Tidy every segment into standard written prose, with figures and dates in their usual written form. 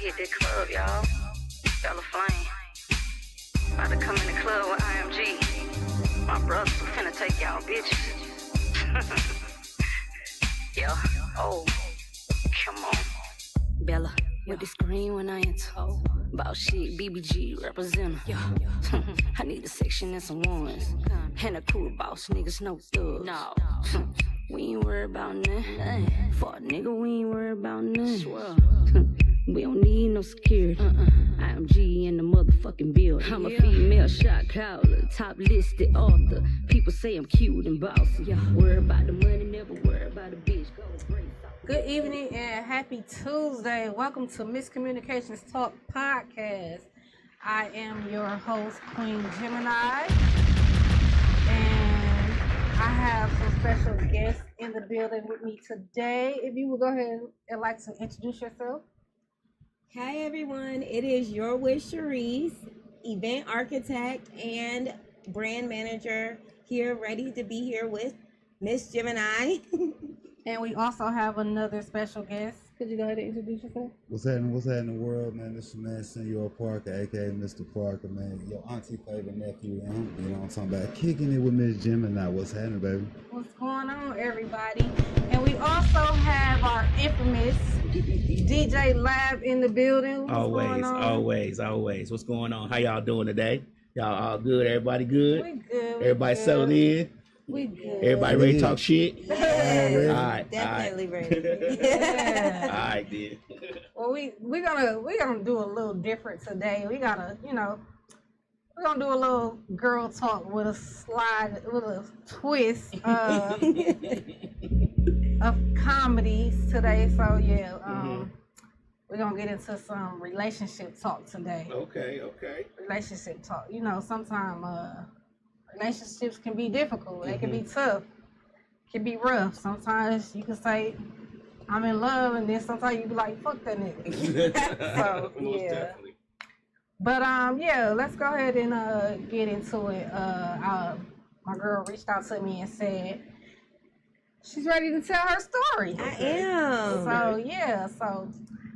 hit that club, y'all. Bella Flame. About to come in the club with IMG. My brothers was finna take y'all bitches. Yeah. Oh, come on. Bella, with the screen when I enter. About shit, BBG, represent. I need a section and some ones. And a cool boss, niggas, no thugs. No. We ain't worried about nothing. For a nigga, we ain't worried about nothing. We don't need no security. IMG in the motherfucking building. I'm a female shot caller, top listed author. People say I'm cute and bossy. Worry about the money, never worry about the bitch. Good evening and happy Tuesday. Welcome to Miscommunications Talk Podcast. I am your host, Queen Gemini. And I have some special guests in the building with me today. If you would go ahead and like to introduce yourself. Hi everyone, it is Your Wishes Sharisse, event architect and brand manager here, ready to be here with Miss Gemini. And we also have another special guest. Could you go ahead and introduce yourself? What's happening in the world, man? This is your man, Senor Parker, aka Mr. Parker, man. Your auntie favorite nephew, man. You know what I'm talking about? Kicking it with Miss Gemini. What's happening, baby? What's going on, everybody? And we also have our infamous DJ Lab in the building. What's going on? Always. What's going on? How y'all doing today? Y'all all good? Everybody good? We good. Everybody settled in? We good. Everybody ready to talk shit? Yes, All right. definitely ready. Yeah. All right, then. Well, we're gonna do a little different today. We're gonna do a little girl talk with a twist of comedies today. So yeah, we're gonna get into some relationship talk today. Okay. Relationship talk. You know, sometimes relationships can be difficult. They can be tough. Can be rough. Sometimes you can say, I'm in love, and then sometimes you be like, fuck that nigga. So, Most yeah. definitely. But, let's go ahead and get into it. My girl reached out to me and said she's ready to tell her story. I am. So.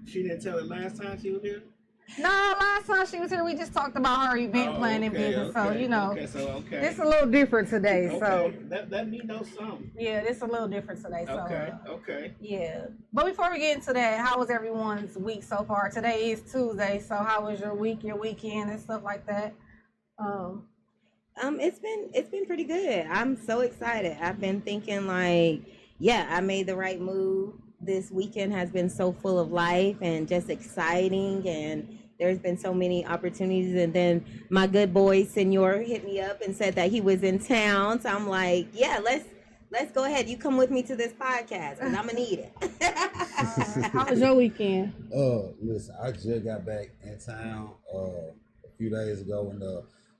She didn't tell it last time she was here? No, last time she was here, we just talked about her event planning business. So, this is a little different today. So, let me know something. yeah, this is a little different today. So, Okay. yeah. But before we get into that, how was everyone's week so far? Today is Tuesday, so how was your week, your weekend, and stuff like that? It's been pretty good. I'm so excited. I've been thinking I made the right move. This weekend has been so full of life and just exciting, and there's been so many opportunities. And then my good boy Senor hit me up and said that he was in town. So I'm like, yeah, let's go ahead. You come with me to this podcast because I'm gonna need it. How was your weekend? Listen, I just got back in town a few days ago, and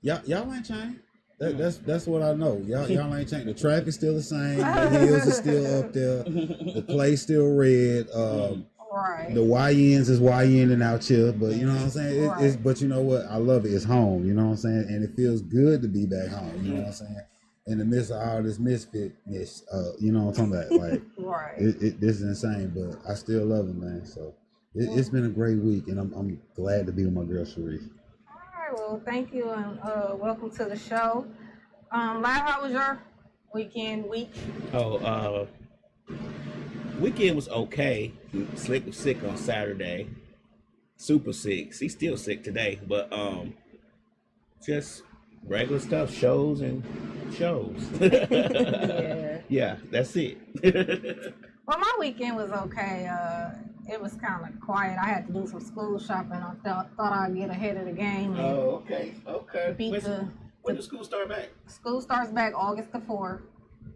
y'all ain't changed. That's what I know. Y'all ain't changed. The traffic's still the same. The hills are still up there. The play's still red. Right. The YNs is YNing out here, but you know what I'm saying? Right. But you know what? I love it. It's home. You know what I'm saying? And it feels good to be back home. You know what I'm saying? In the midst of all this misfitness, you know what I'm talking about? Like, Right. This is insane, but I still love it, man. So it's been a great week, and I'm glad to be with my girl Sharisse. Well, thank you, and welcome to the show. Live, how was your week? Weekend was okay. Slick was sick on Saturday. Super sick. He's still sick today, but just regular stuff, shows. Yeah, that's it. Well, my weekend was okay. It was kind of quiet. I had to do some school shopping. I thought I'd get ahead of the game. And Okay. When does school start back? School starts back August the 4th.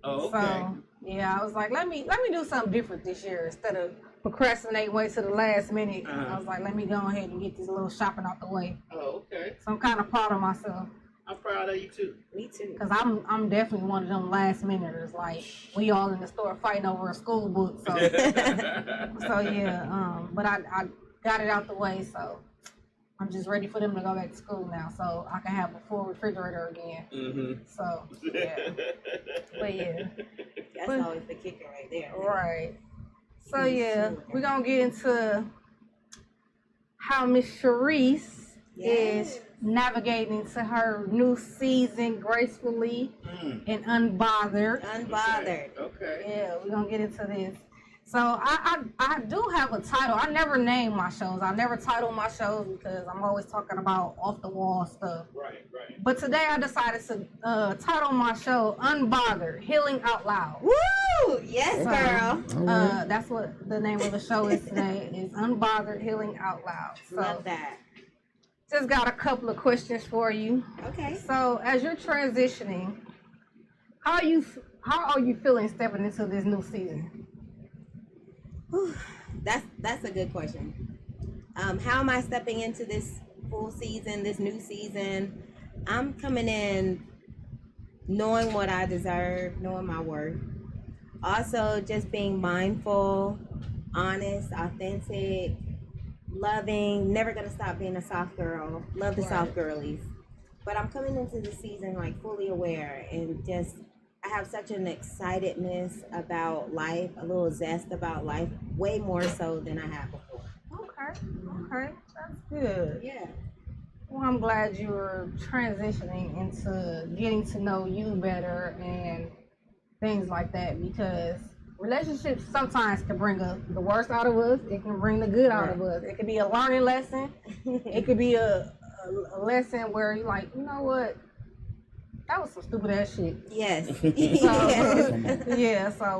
Oh, okay. So, yeah, I was like, let me do something different this year instead of procrastinating way to the last minute. I was like, let me go ahead and get this little shopping out the way. Oh, okay. So I'm kind of proud of myself. I'm proud of you too. Me too. Cause I'm definitely one of them last minuters. Like we all in the store fighting over a school book. So yeah. But I got it out the way. So I'm just ready for them to go back to school now, so I can have a full refrigerator again. Mm-hmm. So yeah. But yeah. That's always the kicker right there. Right. So yeah, we're gonna get into how Miss Sharisse Yes. is navigating to her new season gracefully and unbothered. Unbothered. Okay. Yeah, we're gonna get into this. So I do have a title. I never name my shows. I never title my shows because I'm always talking about off the wall stuff. Right. But today I decided to title my show Unbothered, Healing Out Loud. Woo! Yes, girl. All right. That's what the name of the show is today, is Unbothered, Healing Out Loud. So Love that. just got a couple of questions for you. Okay. So as you're transitioning, how are you feeling stepping into this new season? Whew. That's a good question. How am I stepping into this full season, this new season? I'm coming in knowing what I deserve, knowing my worth. Also, just being mindful, honest, authentic, loving, never gonna stop being a soft girl. Love the soft girlies. But I'm coming into the season like fully aware and just I have such an excitedness about life, a little zest about life, way more so than I have before. Okay, that's good. Yeah. Well, I'm glad you were transitioning into getting to know you better and things like that, because relationships sometimes can bring the worst out of us. It can bring the good out of us. It could be a learning lesson. It could be a lesson where you're like, you know what? That was some stupid ass shit. Yes.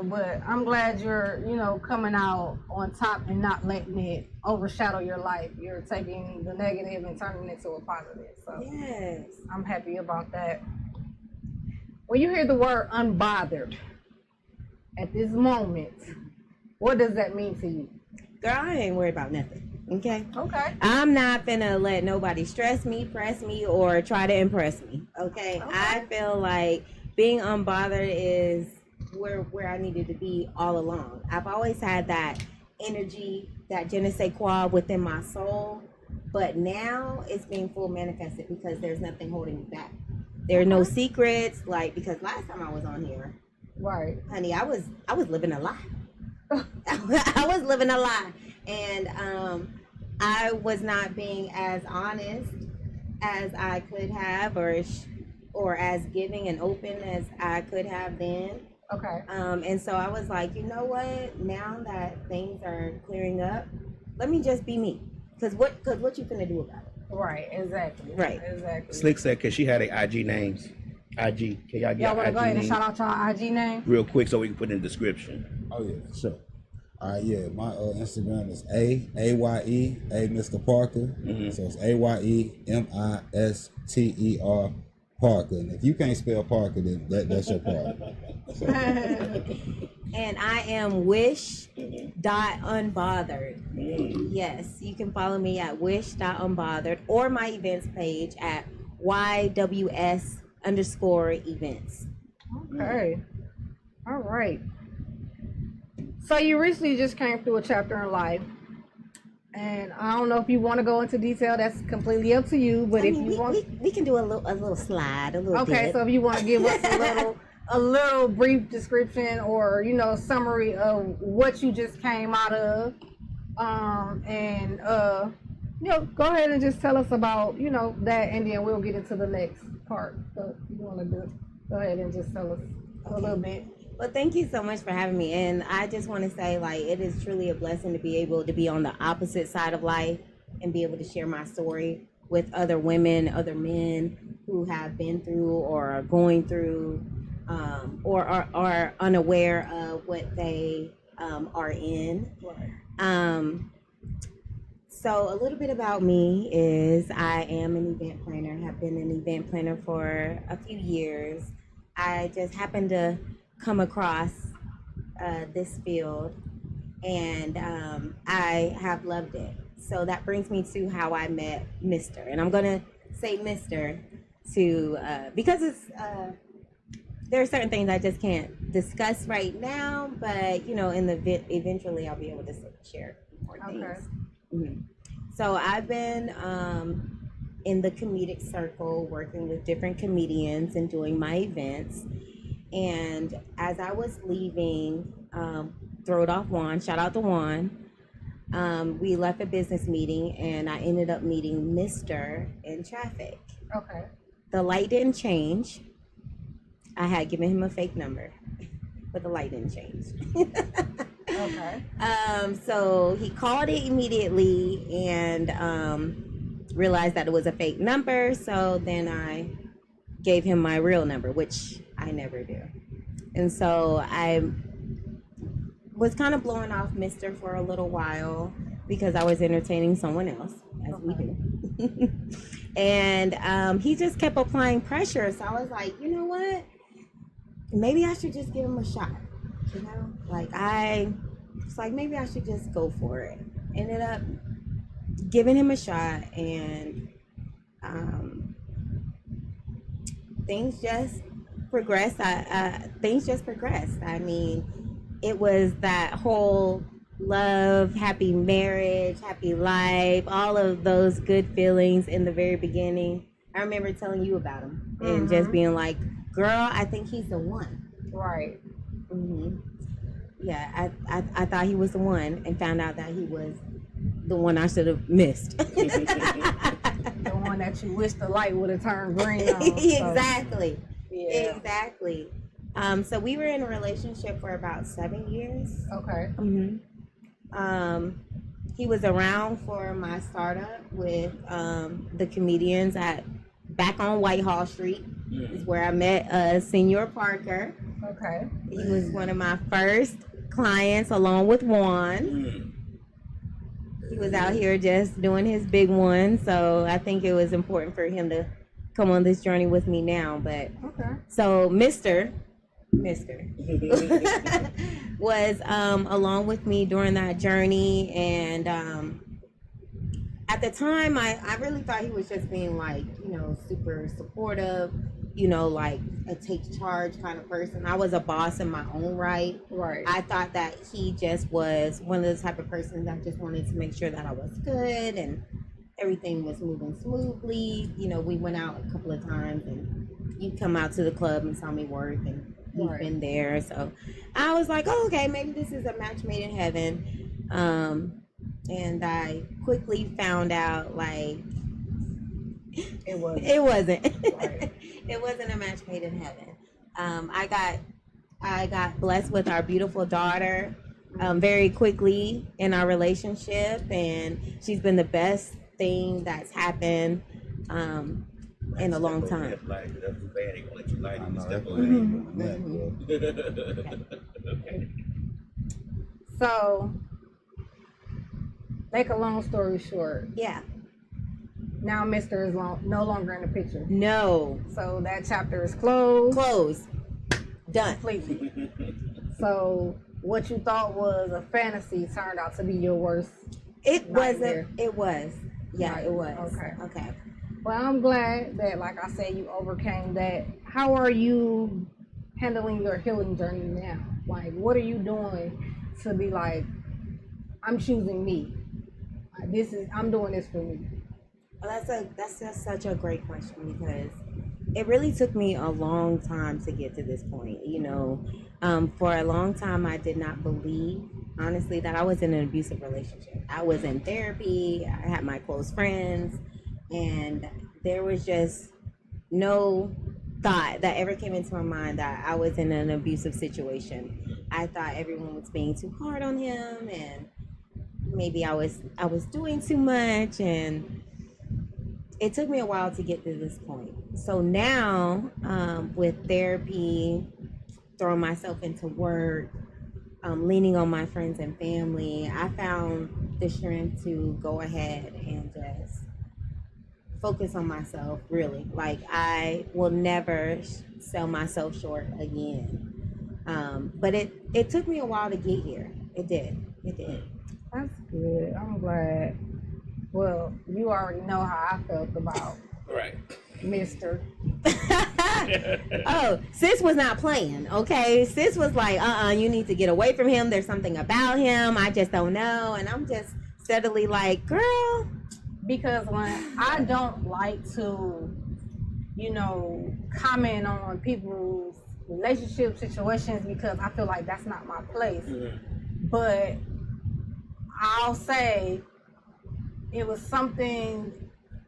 But I'm glad you're, coming out on top and not letting it overshadow your life. You're taking the negative and turning it into a positive. So Yes. I'm happy about that. When you hear the word unbothered at this moment, what does that mean to you? Girl, I ain't worried about nothing. Okay? Okay. I'm not finna let nobody stress me, press me, or try to impress me. Okay? I feel like being unbothered is where I needed to be all along. I've always had that energy, that je ne sais quoi within my soul, but now it's being full manifested because there's nothing holding me back. There are no secrets, like, because last time I was on here, Right. honey, I was living a lie. I was living a lie, and I was not being as honest as I could have, or as giving and open as I could have been. Okay. And so I was like, you know what? Now that things are clearing up, let me just be me. Cause what you finna do about it? Right. Exactly. Right. Exactly. Slick said because she had a IG names. IG. Can y'all get Y'all want to IG go ahead and names shout out y'all IG name? real quick so we can put it in the description? Oh yeah, for sure. All right, yeah. My Instagram is AYE Mr. Parker. So it's AYEMISTER Parker. And if you can't spell Parker, then that's your problem. So, And I am wish.unbothered. Yes, you can follow me at wish.unbothered or my events page at YWS_events. Okay. All right. So you recently just came through a chapter in life, and I don't know if you want to go into detail. That's completely up to you. But if you want, we can do a little slide, a little. okay. dip. So if you want to give us a little brief description or summary of what you just came out of, go ahead and just tell us about that, and then we'll get into the next part. So if you want to go ahead and just tell us a little bit. Well, thank you so much for having me. And I just want to say, like, it is truly a blessing to be able to be on the opposite side of life and be able to share my story with other women, other men who have been through or are going through or are unaware of what they are in. So a little bit about me is I am an event planner, have been an event planner for a few years. I just happened to come across this field, and I have loved it. So that brings me to how I met Mr. And I'm gonna say Mr. to because it's there are certain things I just can't discuss right now, but in the eventually I'll be able to share more things. Okay. Mm-hmm. So I've been in the comedic circle, working with different comedians and doing my events. And as I was leaving, Throw It Off Juan, shout out to Juan, We left a business meeting, and I ended up meeting Mr. in traffic. Okay. The light didn't change. I had given him a fake number, but the light didn't change. Okay. So he called it immediately and realized that it was a fake number. So then I gave him my real number, which I never do. And so I was kind of blowing off Mr. for a little while because I was entertaining someone else, as we do. And he just kept applying pressure. So I was like, you know what? Maybe I should just give him a shot. You know, like maybe I should just go for it. Ended up giving him a shot, and things just progressed. Things just progressed. I mean, it was that whole love, happy marriage, happy life, all of those good feelings in the very beginning. I remember telling you about him and just being like, girl, I think he's the one. Right. Yeah, I thought he was the one, and found out that he was the one I should have missed. The one that you wish the light would have turned green on. Exactly. Yeah. Exactly. So we were in a relationship for about 7 years. Okay. He was around for my startup with the comedians back on Whitehall Street. Is where I met Senior Parker. Okay. He was one of my first clients, along with Juan. He was out here just doing his big one, so I think it was important for him to come on this journey with me now. But Okay. so Mr. was along with me during that journey, and at the time I really thought he was just being like, super supportive, like a take charge kind of person. I was a boss in my own right. Right. I thought that he just was one of the type of persons that just wanted to make sure that I was good and everything was moving smoothly. We went out a couple of times, and you'd come out to the club and saw me work, and he's been there. So I was like, oh, okay, maybe this is a match made in heaven. And I quickly found out, like, it wasn't. Right. It wasn't a match made in heaven. I got blessed with our beautiful daughter very quickly in our relationship, and she's been the best thing that's happened in a long time. So, make a long story short. Yeah. Now Mr. is no longer in the picture. No. So that chapter is closed. Done. Completely. So what you thought was a fantasy turned out to be your worst. It nightmare. wasn't. It was. Yeah, Right. it was. Okay. Well, I'm glad that, like I said, you overcame that. How are you handling your healing journey now? Like, what are you doing to be like, I'm choosing me. I'm doing this for me. Well, that's just such a great question, because it really took me a long time to get to this point. For a long time, I did not believe, honestly, that I was in an abusive relationship. I was in therapy. I had my close friends, and there was just no thought that ever came into my mind that I was in an abusive situation. I thought everyone was being too hard on him, and maybe I was doing too much, and it took me a while to get to this point. So now, with therapy, throwing myself into work, leaning on my friends and family, I found the strength to go ahead and just focus on myself, really. Like, I will never sell myself short again. But it took me a while to get here. It did. That's good. I'm glad. Well, you already know how I felt about Mr. Oh, sis was not playing, okay? Sis was like, you need to get away from him. There's something about him. I just don't know. And I'm just steadily like, girl. Because when I don't like to, comment on people's relationship situations, because I feel like that's not my place. But I'll say it was something.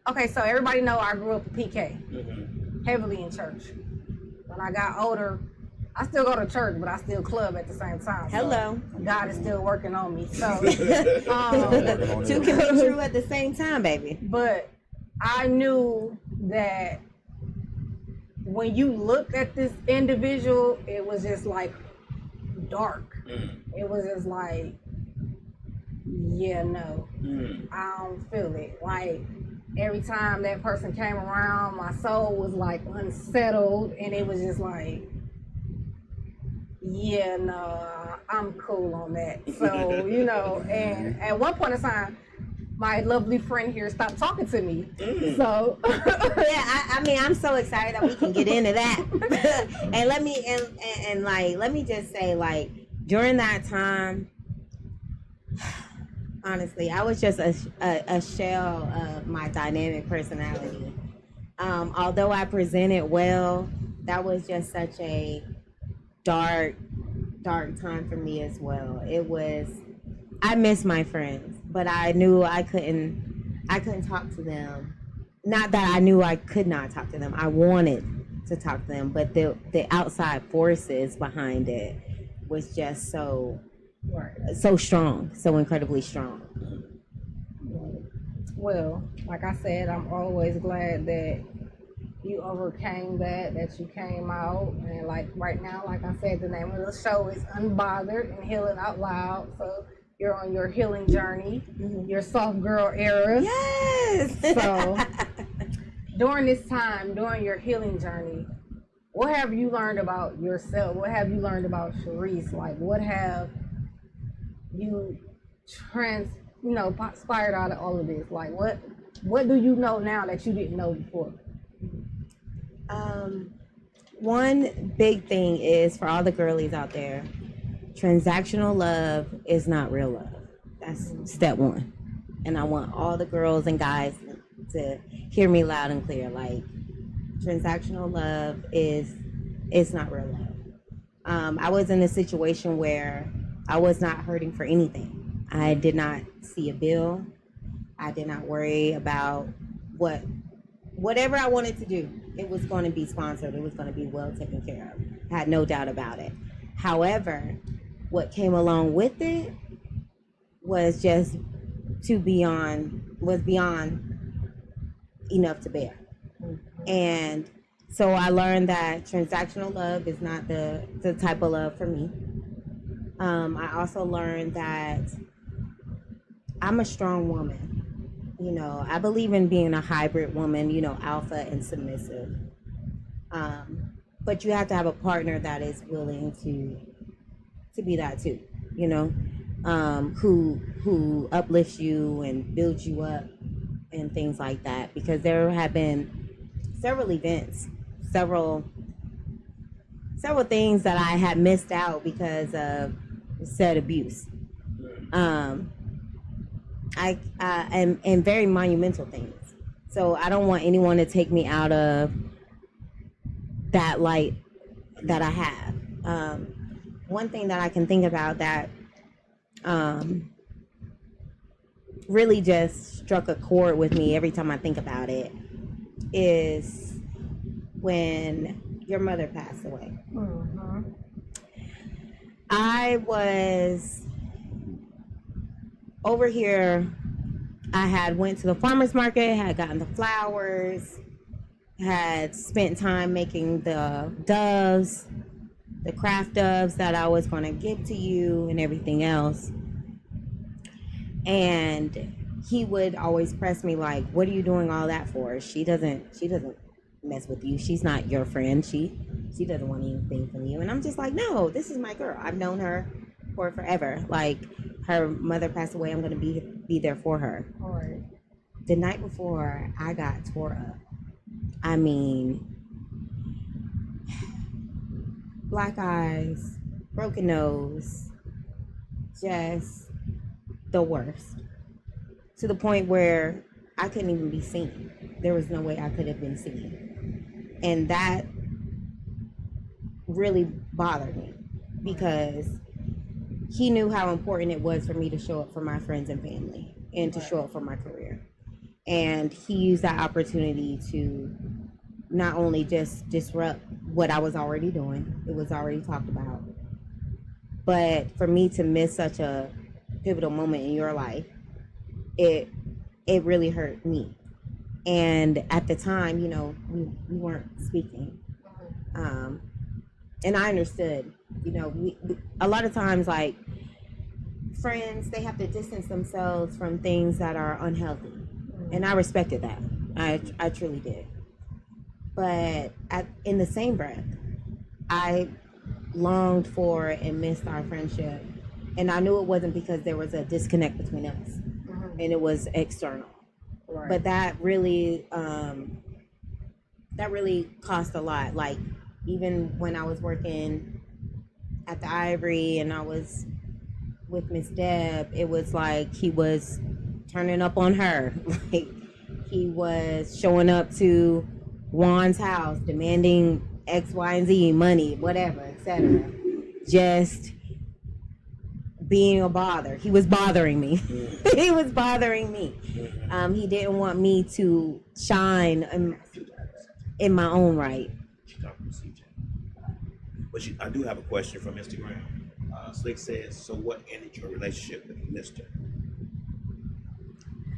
Okay, so everybody know I grew up a PK, heavily in church. When I got older, I still go to church, but I still club at the same time. Hello. So God is still working on me. So Two can be true at the same time, baby. But I knew that when you looked at this individual, it was just like dark. It was just like, yeah, no, I don't feel it. Like every time that person came around, my soul was like unsettled, and it was just like, yeah, no, I'm cool on that. So, you know, and at one point in time, my lovely friend here stopped talking to me. So yeah, I mean, I'm so excited that we can get into that. And let me just say, like, during that time, honestly, I was just a shell of my dynamic personality. Although I presented well, that was just such a dark time for me as well. I miss my friends, but I knew I couldn't talk to them. Not that I knew I could not talk to them. I wanted to talk to them, but the outside forces behind it was just so strong, so incredibly strong. Well, like I said, I'm always glad that you overcame that you came out. And like right now, like I said, the name of the show is Unbothered and Healing Out Loud. So you're on your healing journey, your soft girl era. Yes! So during this time, during your healing journey, what have you learned about yourself? What have you learned about Sharisse? Like, what have you inspired out of all of this? Like, what do you know now that you didn't know before? One big thing is, for all the girlies out there, transactional love is not real love. That's step one. And I want all the girls and guys to hear me loud and clear. Like, transactional love is not real love. I was in a situation where I was not hurting for anything. I did not see a bill. I did not worry about whatever I wanted to do. It was going to be sponsored. It was going to be well taken care of. I had no doubt about it. However, what came along with it was just beyond enough to bear. And so I learned that transactional love is not the type of love for me. I also learned that I'm a strong woman. You know, I believe in being a hybrid woman, you know, alpha and submissive. But you have to have a partner that is willing to be that too, you know, who uplifts you and builds you up and things like that. Because there have been several events, several things that I had missed out because of said abuse. And very monumental things. So I don't want anyone to take me out of that light that I have. One thing that I can think about that really just struck a chord with me every time I think about it is when your mother passed away. I was over here. I had went to the farmer's market, had gotten the flowers, had spent time making the doves, the craft doves that I was going to give to you and everything else. And he would always press me like, what are you doing all that for? She doesn't mess with you. She's not your friend. She doesn't want anything from you. And I'm just like, no, this is my girl. I've known her for forever. Like, her mother passed away. I'm going to be there for her. All right. The night before, I got tore up. I mean, black eyes, broken nose, just the worst. To the point where I couldn't even be seen. There was no way I could have been seen. And that really bothered me because he knew how important it was for me to show up for my friends and family and to show up for my career. And he used that opportunity to not only just disrupt what I was already doing, it was already talked about, but for me to miss such a pivotal moment in your life, it really hurt me. And at the time, you know, we weren't speaking. And I understood, you know, we a lot of times, like, friends, they have to distance themselves from things that are unhealthy. And I respected that. I truly did. But in the same breath, I longed for and missed our friendship. And I knew it wasn't because there was a disconnect between us. And it was external. Right. But that really cost a lot. Like, even when I was working at the Ivory and I was with Miss Deb, it was like he was turning up on her. Like, he was showing up to Juan's house demanding X, Y, and Z, money, whatever, etc. Just being a bother. He was bothering me. He was bothering me. He didn't want me to shine in my own right. But I do have a question from Instagram. Slick says, so what ended your relationship with Mr.?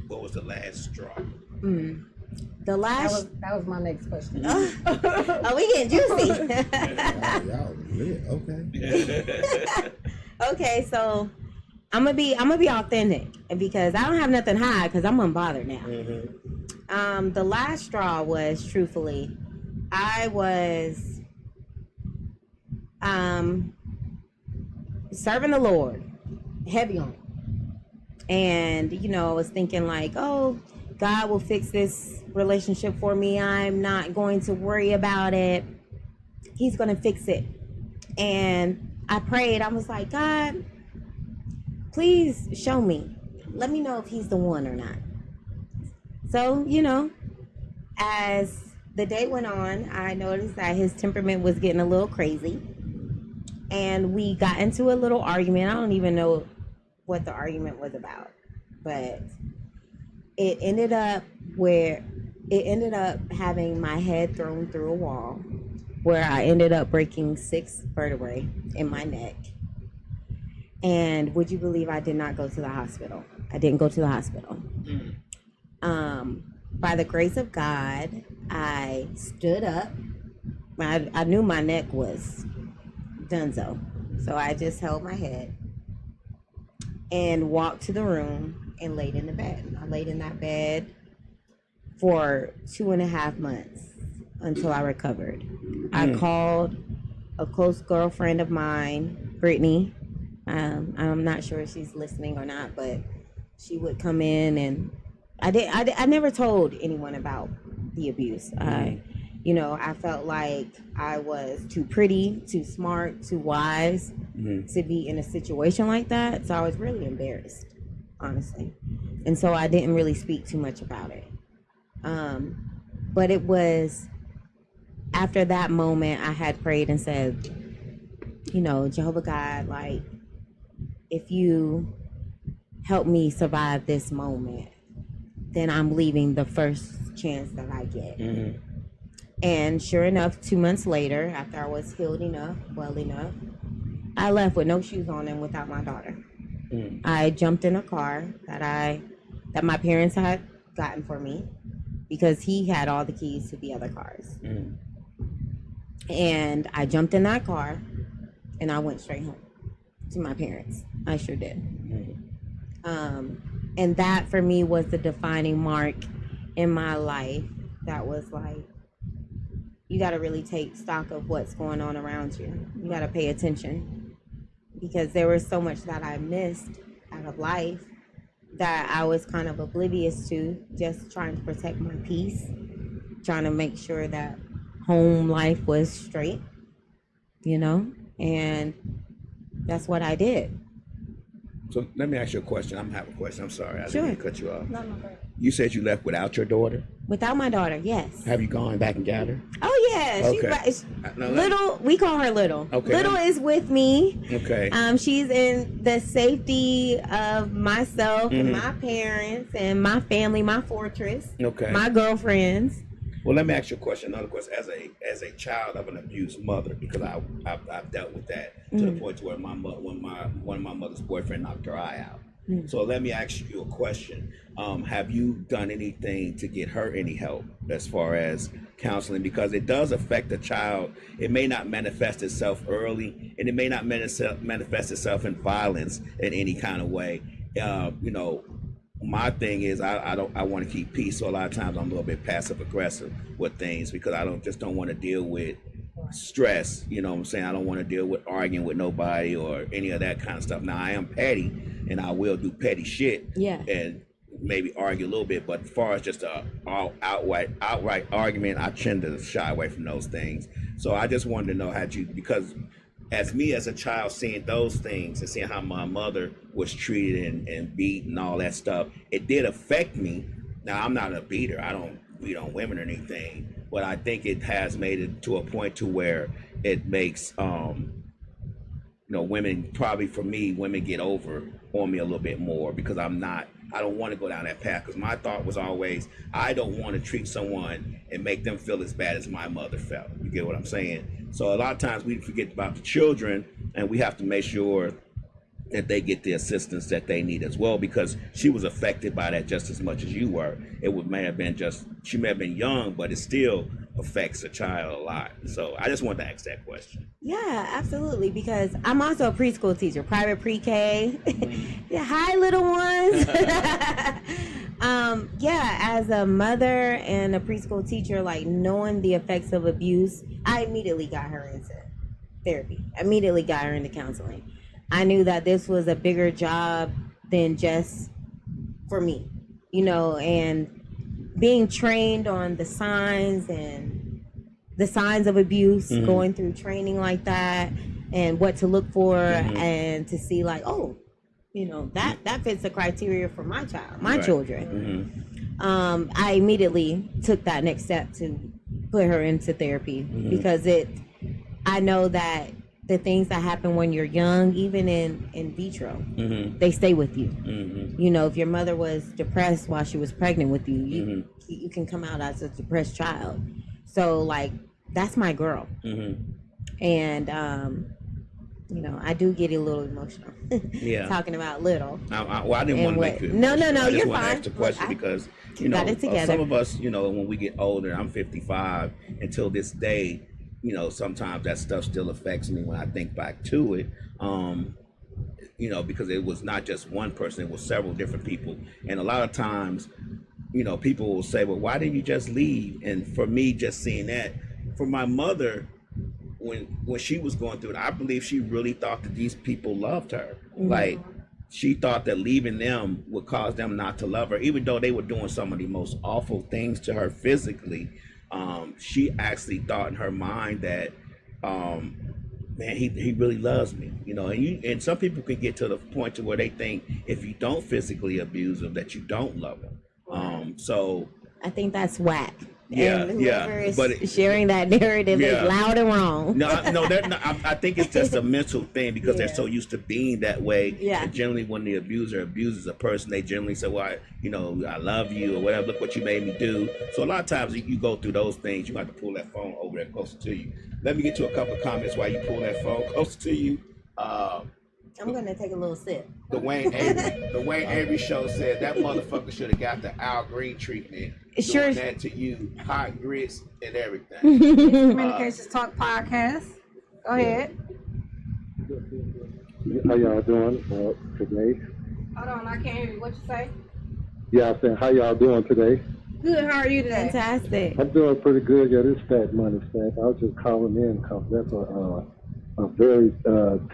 What was the last straw? The last... That was my next question. Oh, we getting juicy. Y'all lit. Okay. Okay, so I'm gonna be authentic because I don't have nothing to hide because I'm unbothered now. The last straw was, truthfully, I was serving the Lord, heavy on it. And, you know, I was thinking like, oh, God will fix this relationship for me. I'm not going to worry about it. He's going to fix it. And I prayed. I was like, God, please show me. Let me know if he's the one or not. So, you know, as the day went on, I noticed that his temperament was getting a little crazy. And we got into a little argument. I don't even know what the argument was about. But it ended up having my head thrown through a wall, where I ended up breaking 6 vertebrae in my neck. And would you believe I did not go to the hospital? I didn't go to the hospital. By the grace of God, I stood up. I knew my neck was donezo. So I just held my head and walked to the room and laid in the bed. I laid in that bed for 2.5 months until I recovered. I called a close girlfriend of mine, Brittany. I'm not sure if she's listening or not, but she would come in, and I never told anyone about the abuse. I felt like I was too pretty, too smart, too wise to be in a situation like that. So I was really embarrassed, honestly. And so I didn't really speak too much about it. But it was after that moment I had prayed and said, you know, Jehovah God, like, if you help me survive this moment, then I'm leaving the first chance that I get. And sure enough, 2 months later, after I was healed enough, well enough, I left with no shoes on and without my daughter. I jumped in a car that my parents had gotten for me because he had all the keys to the other cars. And I jumped in that car and I went straight home to my parents. I sure did. And that for me was the defining mark in my life that was like, you got to really take stock of what's going on around you. You got to pay attention, because there was so much that I missed out of life that I was kind of oblivious to, just trying to protect my peace, trying to make sure that home life was straight, you know, and that's what I did. So let me ask you a question. I have a question. I'm sorry. I didn't mean to cut you off. No, go ahead. You said you left without your daughter. Without my daughter, yes. Have you gone back and got her? Oh yeah, Okay. Little. We call her Little. Okay. Little is with me. Okay. She's in the safety of myself and my parents and my family, my fortress. Okay. My girlfriends. Well, let me ask you a question. Another question. As a child of an abused mother, because I've dealt with that to the point where one of my mother's boyfriend knocked her eye out. So let me ask you a question. Have you done anything to get her any help as far as counseling? Because it does affect the child. It may not manifest itself early, and it may not manifest itself in violence in any kind of way. My thing is I want to keep peace. So a lot of times I'm a little bit passive aggressive with things because I don't want to deal with stress. You know what I'm saying? I don't want to deal with arguing with nobody or any of that kind of stuff. Now I am petty and I will do petty shit. Yeah. And maybe argue a little bit, but as far as just a outright argument, I tend to shy away from those things. So I just wanted to know because as a child, seeing those things and seeing how my mother was treated and beat and all that stuff, it did affect me. Now I'm not a beater. I don't beat on women or anything, but I think it has made it to a point to where it makes women, probably for me, women get over on me a little bit more because I don't want to go down that path, because my thought was always, I don't want to treat someone and make them feel as bad as my mother felt. You get what I'm saying? So a lot of times we forget about the children, and we have to make sure that they get the assistance that they need as well, because she was affected by that just as much as you were. She may have been young, but it still affects a child a lot. So I just wanted to ask that question. Yeah, absolutely, because I'm also a preschool teacher, private pre-K. Yeah, hi, little ones. As a mother and a preschool teacher, like knowing the effects of abuse, I immediately got her into therapy. I immediately got her into counseling. I knew that this was a bigger job than just for me, and being trained on the signs of abuse, going through training like that and what to look for and to see like, that fits the criteria for my child, my children. I immediately took that next step to put her into therapy because I know that the things that happen when you're young, even in vitro, they stay with you. If your mother was depressed while she was pregnant with you, you can come out as a depressed child. So like, that's my girl. And I do get a little emotional talking about Little. I didn't want to make you emotional. No, I just you're want fine. to ask the question because got it together. Some of us, when we get older, I'm 55, until this day, sometimes that stuff still affects me when I think back to it. Because it was not just one person, it was several different people. And a lot of times, people will say, well, why didn't you just leave? And for me, just seeing that, for my mother, when she was going through it, I believe she really thought that these people loved her. Like, she thought that leaving them would cause them not to love her, even though they were doing some of the most awful things to her physically. She actually thought in her mind that, man, he really loves me, and some people can get to the point to where they think if you don't physically abuse them, that you don't love them. So I think that's whack. Yeah, and whoever is sharing that narrative is loud and wrong. No, I think it's just a mental thing because they're so used to being that way. Yeah. And generally, when the abuser abuses a person, they generally say, "Well, I love you," or whatever. Look what you made me do. So a lot of times you go through those things. You have to pull that phone over there closer to you. Let me get to a couple of comments while you pull that phone closer to you. I'm gonna take a little sip. The Wayne Avery show said that motherfucker should have got the Al Green treatment. Sure. Doing that to you, hot grits and everything. Communications Talk Podcast. Go ahead. How y'all doing today? Hold on, I can't hear you. What you say? Yeah, I said, how y'all doing today? Good. How are you today? Fantastic. I'm doing pretty good. Yeah, this Fat Money stuff. I was just calling in because that's a very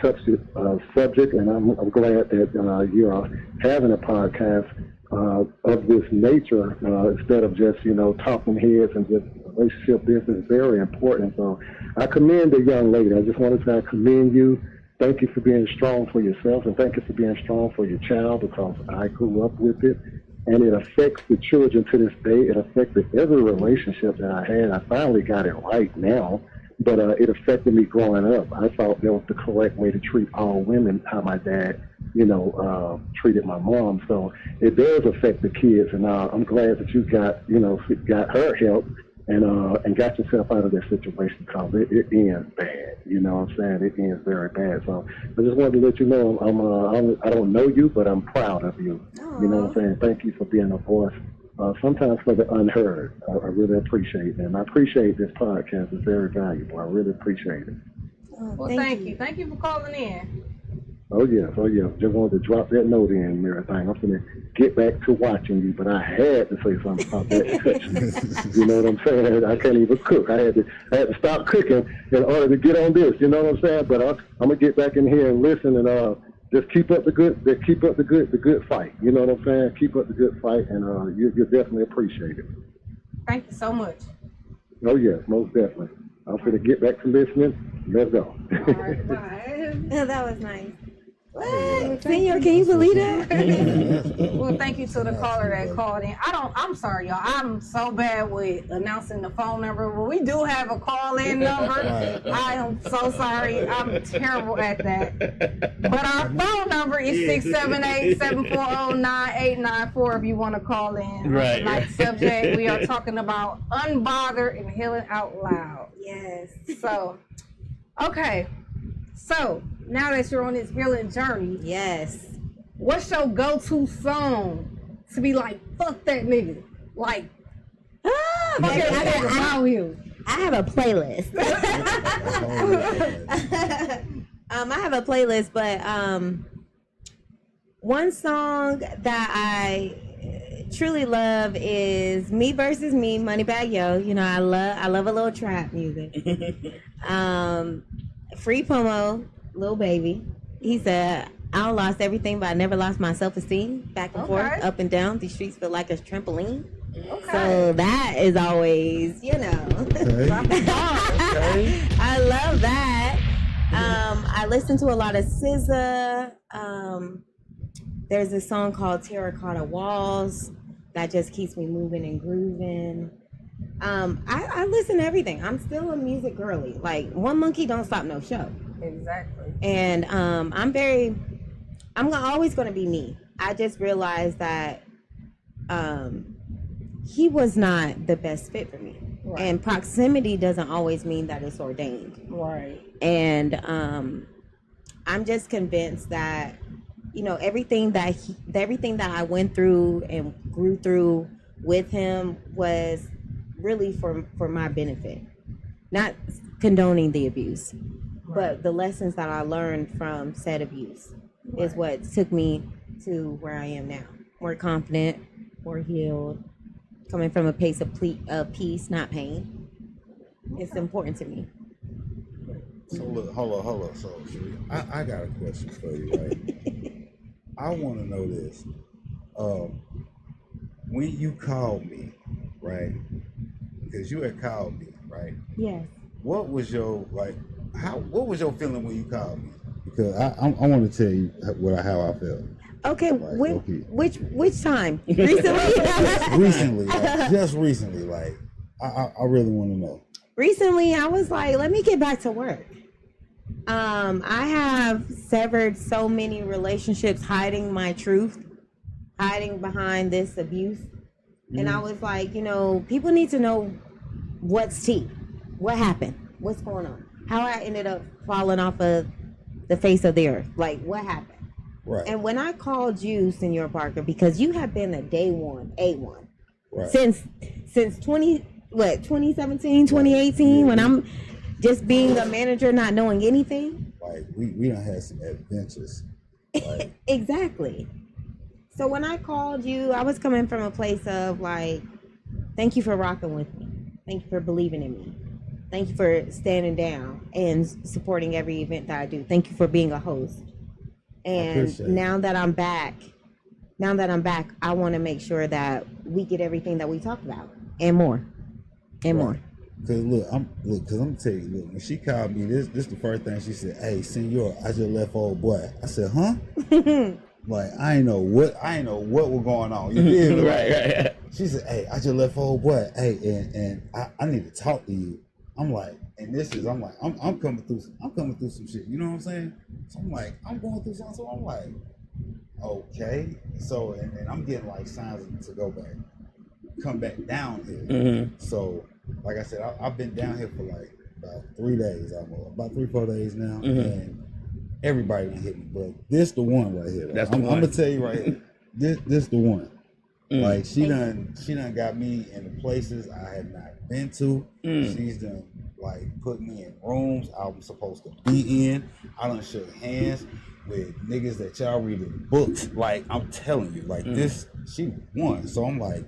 touchy subject, and I'm glad that you're having a podcast of this nature instead of just talking heads and just relationship business is very important. So I commend the young lady. I just want to say I commend you. Thank you for being strong for yourself, and thank you for being strong for your child, because I grew up with it. and it affects the children to this day. It affected every relationship that I had. I finally got it right now, but it affected me growing up. I thought that was the correct way to treat all women, how my dad, treated my mom. So it does affect the kids, and I'm glad that you got her help and got yourself out of that situation, because it ends bad. You know what I'm saying? It ends very bad. So I just wanted to let you know I don't know you, but I'm proud of you. Aww. You know what I'm saying? Thank you for being a voice. Sometimes for the unheard. I really appreciate it. And I appreciate this podcast. It's very valuable. I really appreciate it. Oh, Well, thank you. Thank you for calling in. Oh, yes. Just wanted to drop that note in and everything. I'm going to get back to watching you, but I had to say something about that. You know what I'm saying? I can't even cook. I had to stop cooking in order to get on this. You know what I'm saying? But I'm going to get back in here and listen and just keep up the good fight. You know what I'm saying? Keep up the good fight, and you'll definitely appreciate it. Thank you so much. Oh, yes, most definitely. I'm going to get back to listening. Let's go. All right, bye. That was nice. What? Senor, can you believe that? Well, thank you to the caller that called in. I'm sorry, y'all. I'm so bad with announcing the phone number. Well, we do have a call-in number. I am so sorry. I'm terrible at that. But our phone number is 678-740-9894 if you want to call in. Right. Tonight's subject, we are talking about unbothered and healing out loud. Yes. So, okay. So, now that you're on this healing journey, Yes. what's your go-to song to be like, fuck that nigga? Like, fuck Baby, that nigga about him. I have a playlist. I have a playlist, but one song that I truly love is "Me Versus Me," Moneybagg Yo. You know, I love a little trap music. Free Pomo, Lil Baby. He said, "I lost everything, but I never lost my self-esteem. Back and forth, up and down. These streets feel like a trampoline." Okay. So that is always, Okay. I love that. I listen to a lot of SZA. There's a song called Terracotta Walls that just keeps me moving and grooving. I listen to everything. I'm still a music girly. Like, one monkey don't stop no show. Exactly. And I'm always going to be me. I just realized that he was not the best fit for me. Right. And proximity doesn't always mean that it's ordained. Right. And I'm just convinced that, everything that I went through and grew through with him was really for my benefit. Not condoning the abuse, but the lessons that I learned from said abuse is what took me to where I am now. More confident, more healed, coming from a place of peace, not pain. It's important to me. So look, hold on. So I got a question for you, right? I want to know this. When you called me, right? Because you had called me, right? Yes. What was your what was your feeling when you called me? Because I want to tell you how I felt. Okay, Like, which time? Recently? Just recently. Like, I really want to know. Recently, I was like, let me get back to work. I have severed so many relationships, hiding my truth, hiding behind this abuse. And I was like, people need to know what's tea, what happened, what's going on, how I ended up falling off of the face of the earth, like what happened. Right. And when I called you, Senor Parker, because you have been a day one, A1, Right. since 2017, 2018, when I'm just being a manager, not knowing anything. Like, we done had some adventures. Like, Exactly. So when I called you, I was coming from a place of like, thank you for rocking with me. Thank you for believing in me. Thank you for standing down and supporting every event that I do. Thank you for being a host. And now that I'm back, I want to make sure that we get everything that we talked about and more, and more. Cause I'm gonna tell you, look, when she called me, this the first thing she said, "Hey, Senor, I just left old boy." I said, "Huh?" Like I ain't know what was going on. You feel me? Right. She said, "Hey, I just left for old boy. Hey, and I need to talk to you." I'm like, I'm coming through some shit. You know what I'm saying? So I'm like, I'm going through something. So I'm like, okay. So and I'm getting like signs to come back down here. Mm-hmm. So like I said, I've been down here for like about 3 days, about 3-4 days now, and everybody done hit me, but this the one right here. That's the one. I'm gonna tell you right here. This the one. Like she done got me in the places I had not been to. She's done like put me in rooms I was supposed to be in. I done shook hands with niggas that y'all read in books. Like I'm telling you, like this, she won. So I'm like,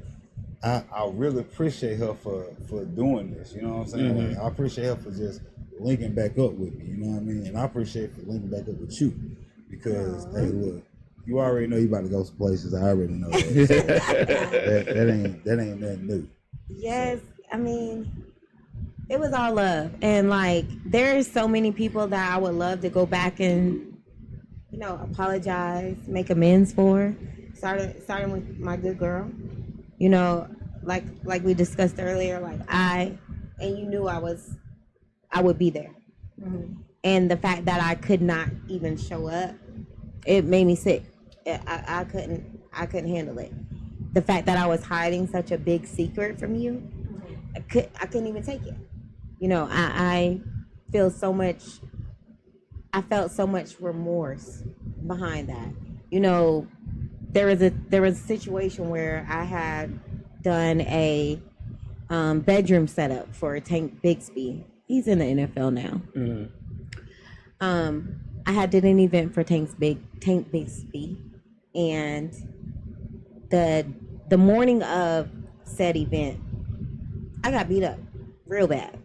I really appreciate her for doing this. You know what I'm saying? Like I appreciate her for just linking back up with me. You know what I mean? And I appreciate her for linking back up with you because hey, look. You already know you about to go some places. I already know that. So that ain't nothing new. Yes, I mean, it was all love, and like there's so many people that I would love to go back and apologize, make amends for. Starting with my good girl, like we discussed earlier. Like you knew I would be there, and the fact that I could not even show up, it made me sick. I couldn't handle it. The fact that I was hiding such a big secret from you, I couldn't even take it. I felt so much remorse behind that. There was a situation where I had done a bedroom setup for Tank Bigsby. He's in the NFL now. I had did an event for Tank Bigsby, and the morning of said event, I got beat up real bad,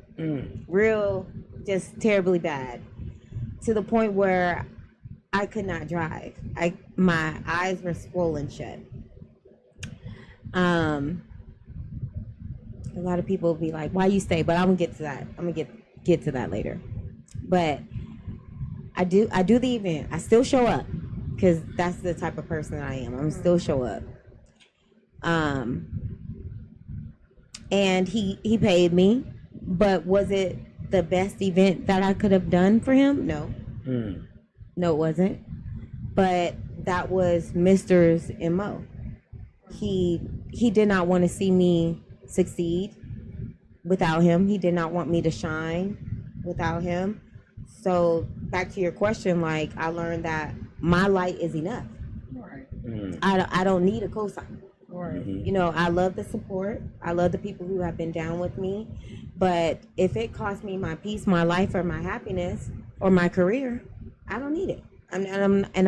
real just terribly bad, to the point where I could not drive. My eyes were swollen shut. A lot of people will be like, "Why you stay?" But I'm gonna get to that. I'm gonna get to that later. But I do the event. I still show up because that's the type of person I am. I'm still show up. And he paid me, but was it the best event that I could have done for him? No. No, it wasn't. But that was Mr.'s MO. He did not want to see me succeed without him. He did not want me to shine without him. So back to your question, like I learned that my light is enough. Right. I don't need a cosign. Right. I love the support. I love the people who have been down with me. But if it costs me my peace, my life, or my happiness, or my career, I don't need it. And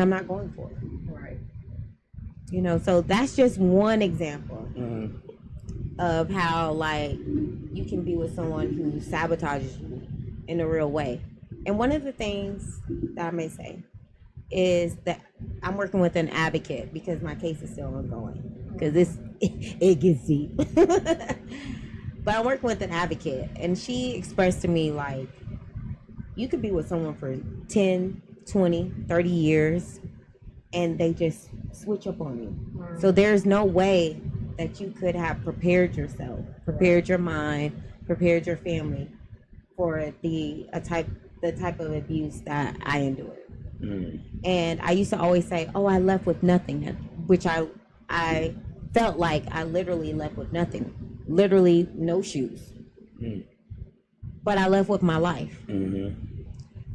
I'm not going for it. Right. So that's just one example of how like you can be with someone who sabotages you in a real way. And one of the things that I may say is that I'm working with an advocate because my case is still ongoing. Because it gets deep. But I'm working with an advocate, and she expressed to me like, you could be with someone for 10, 20, 30 years, and they just switch up on you. So there's no way that you could have prepared yourself, prepared your mind, prepared your family for the type of abuse that I endured. And I used to always say, "Oh, I left with nothing," which I felt like I literally left with nothing, literally no shoes. But I left with my life,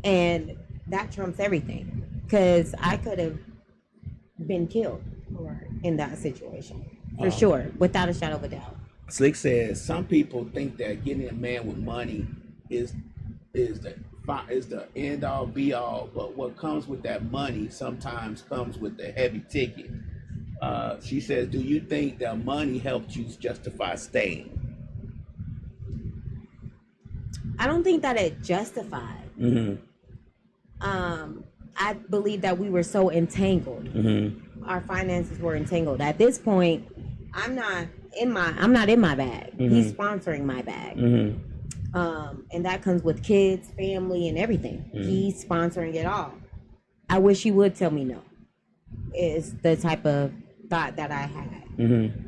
and that trumps everything because I could have been killed in that situation for sure, without a shadow of a doubt. Slick says some people think that getting a man with money is the end all be all, but what comes with that money sometimes comes with the heavy ticket. She says, do you think that money helped you justify staying? I don't think that it justified. I believe that we were so entangled. Our finances were entangled. At this point, I'm not in my bag. He's sponsoring my bag. And that comes with kids, family, and everything. He's sponsoring it all. I wish he would tell me no. is the type of thought that I had. Mm-hmm.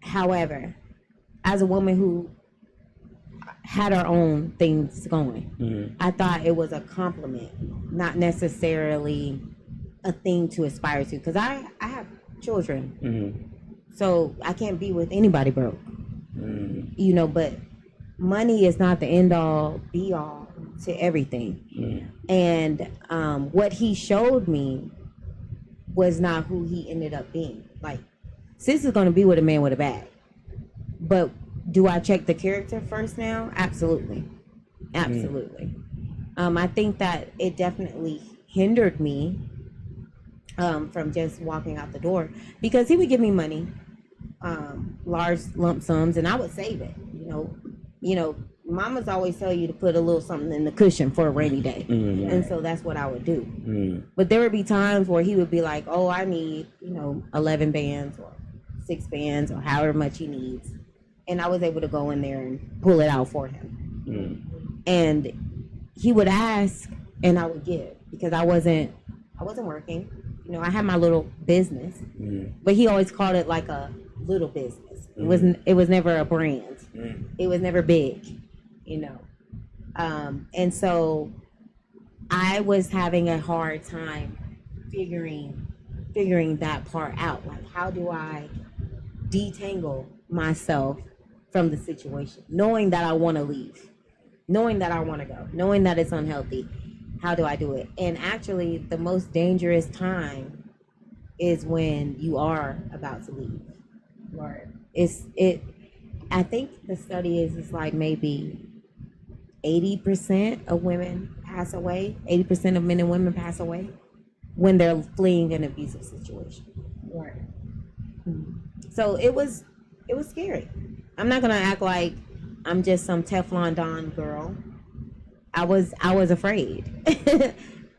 However, as a woman who had her own things going, I thought it was a compliment, not necessarily a thing to aspire to. Because I have children, so I can't be with anybody broke. You know, but money is not the end all be all to everything. And what he showed me was not who he ended up being. Like, sis is going to be with a man with a bag. But do I check the character first now? Absolutely. Absolutely. I think that it definitely hindered me from just walking out the door, because he would give me money, large lump sums, and I would save it. You know, mamas always tell you to put a little something in the cushion for a rainy day. And so that's what I would do. But there would be times where he would be like, oh, I need, 11 bands or 6 bands or however much he needs. And I was able to go in there and pull it out for him. And he would ask and I would give, because I wasn't working. I had my little business, but he always called it like a little business. It was never a brand. It was never big, and so I was having a hard time figuring that part out. Like, how do I detangle myself from the situation, knowing that I want to leave, knowing that I want to go, knowing that it's unhealthy? How do I do it? And actually, the most dangerous time is when you are about to leave. Right. I think the study is it's like maybe 80% of women pass away. 80% of men and women pass away when they're fleeing an abusive situation. Right. So it was scary. I'm not gonna act like I'm just some Teflon Don girl. I was afraid.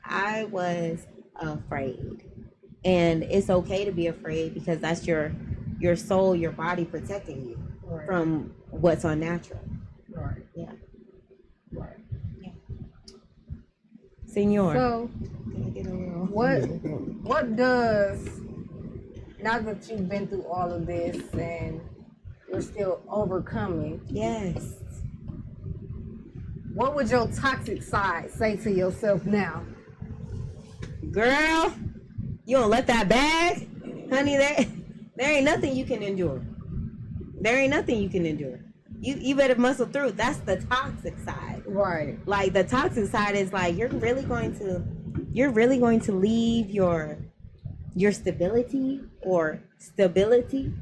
I was afraid. And it's okay to be afraid, because that's your soul, your body protecting you from what's unnatural. Right. Yeah. Right. Yeah. Senor. So, what does, now that you've been through all of this and you're still overcoming? Yes. What would your toxic side say to yourself now? Girl, you don't let that bag, honey. There ain't nothing you can endure. There ain't nothing you can endure. You better muscle through. That's the toxic side. Right. Like, the toxic side is like, you're really going to leave your stability or stability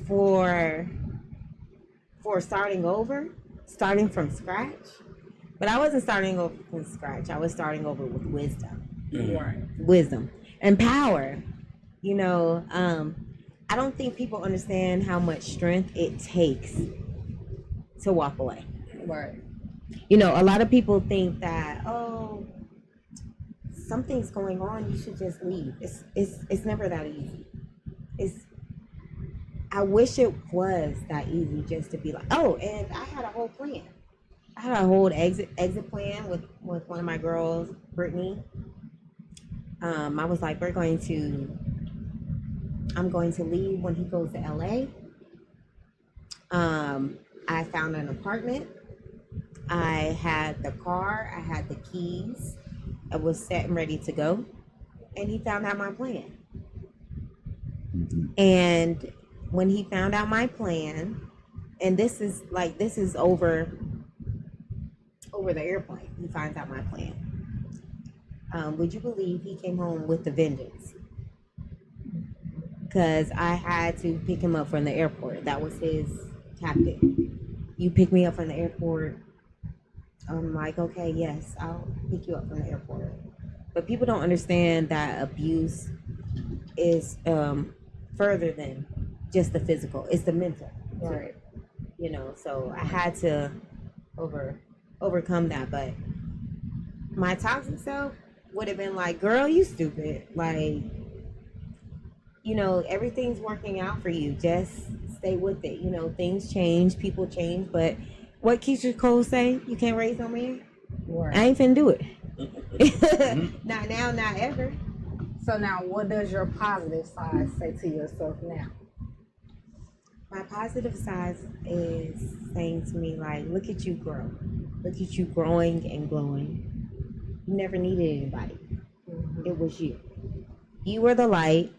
for starting over, starting from scratch. But I wasn't starting over from scratch. I was starting over with wisdom. Right. Wisdom and power. I don't think people understand how much strength it takes to walk away. Right. A lot of people think that, oh, something's going on, you should just leave. It's never that easy. I wish it was that easy, just to be like, oh, and I had a whole plan. I had a whole exit plan with one of my girls, Brittany. I was like, I'm going to leave when he goes to LA. I found an apartment. I had the car. I had the keys. I was set and ready to go. And he found out my plan. And when he found out my plan, and this is over the airplane, he finds out my plan. Would you believe he came home with the vengeance? Because I had to pick him up from the airport. That was his tactic. You pick me up from the airport. I'm like, okay, yes, I'll pick you up from the airport. But people don't understand that abuse is further than just the physical. It's the mental. Right. So I had to overcome that. But my toxic self would have been like, girl, you stupid. Like, everything's working out for you. Just stay with it. Things change, people change, but what Keisha Cole say? You can't raise no man? Right. I ain't finna do it. Not now, not ever. So now, what does your positive side say to yourself now? My positive side is saying to me, like, look at you grow. Look at you growing and glowing. You never needed anybody. It was you. You were the light.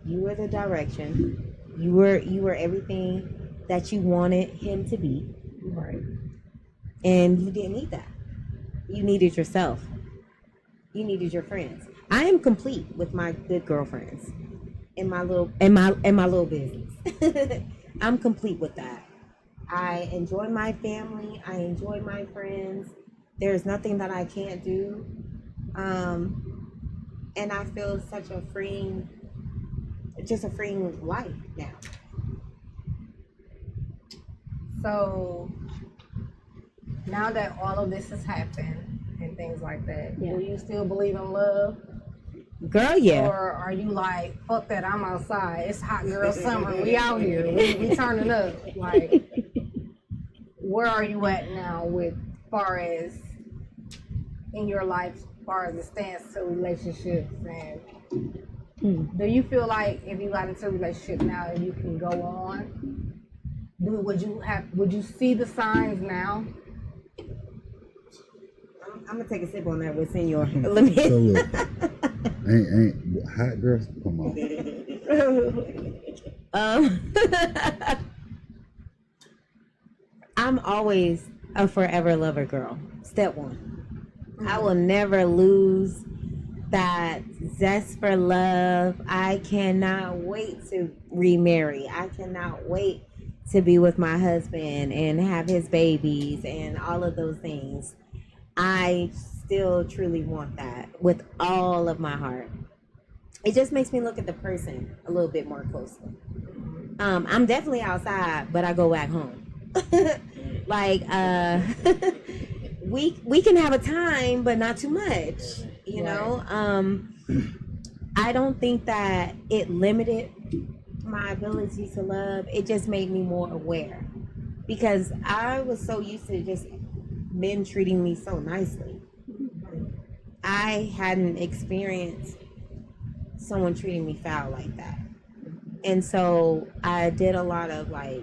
You were the direction. You were everything that you wanted him to be. Right. And you didn't need that. You needed yourself. You needed your friends. I am complete with my good girlfriends and my little business. I'm complete with that. I enjoy my family. I enjoy my friends. There's nothing that I can't do. And I feel such a freeing life now. So now that all of this has happened and things like that, Yeah. do you still believe in love? Girl, yeah. Or are you like, fuck that, I'm outside. It's hot girl summer. We out here. We turning up. Like, where are you at now with far as in your life, as far as it stands to relationships? And do you feel like if you got into a relationship now you can go on? Would you see the signs now? I'm gonna take a sip on that. What's in your let me So look, ain't hot girls. Come on. I'm always a forever lover girl. Step one. I will never lose that zest for love. I cannot wait to remarry. I cannot wait to be with my husband and have his babies and all of those things. I still truly want that with all of my heart. It just makes me look at the person a little bit more closely. I'm definitely outside, but I go back home. Like, we can have a time, but not too much, you know? I don't think that it limited my ability to love. It just made me more aware, because I was so used to just men treating me so nicely. I hadn't experienced someone treating me foul like that. And so I did a lot of like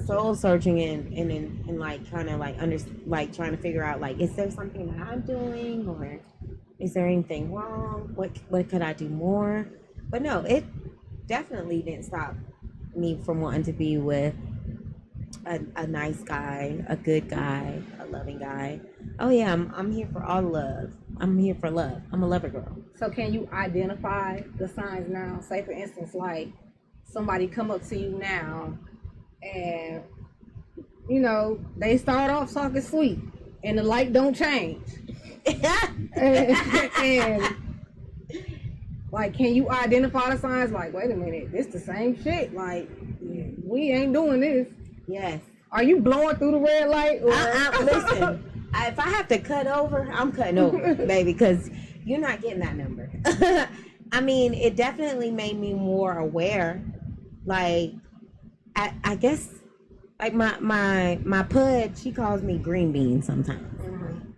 soul searching and like trying to trying to figure out, like, is there something that I'm doing, or is there anything wrong? What could I do more? But no, it definitely didn't stop me from wanting to be with a nice guy, a good guy, a loving guy. Oh yeah, I'm here for all love. I'm here for love. I'm a lover girl. So can you identify the signs now? Say for instance, like somebody come up to you now and you know they start off talking sweet and the light don't change. and like, can you identify the signs? Like, wait a minute, this the same shit. Like, we ain't doing this. Yes. Are you blowing through the red light? Or? Listen, if I have to cut over, I'm cutting over, baby, because you're not getting that number. I mean, it definitely made me more aware. Like, I guess, like my pud, she calls me green bean sometimes. Mm-hmm.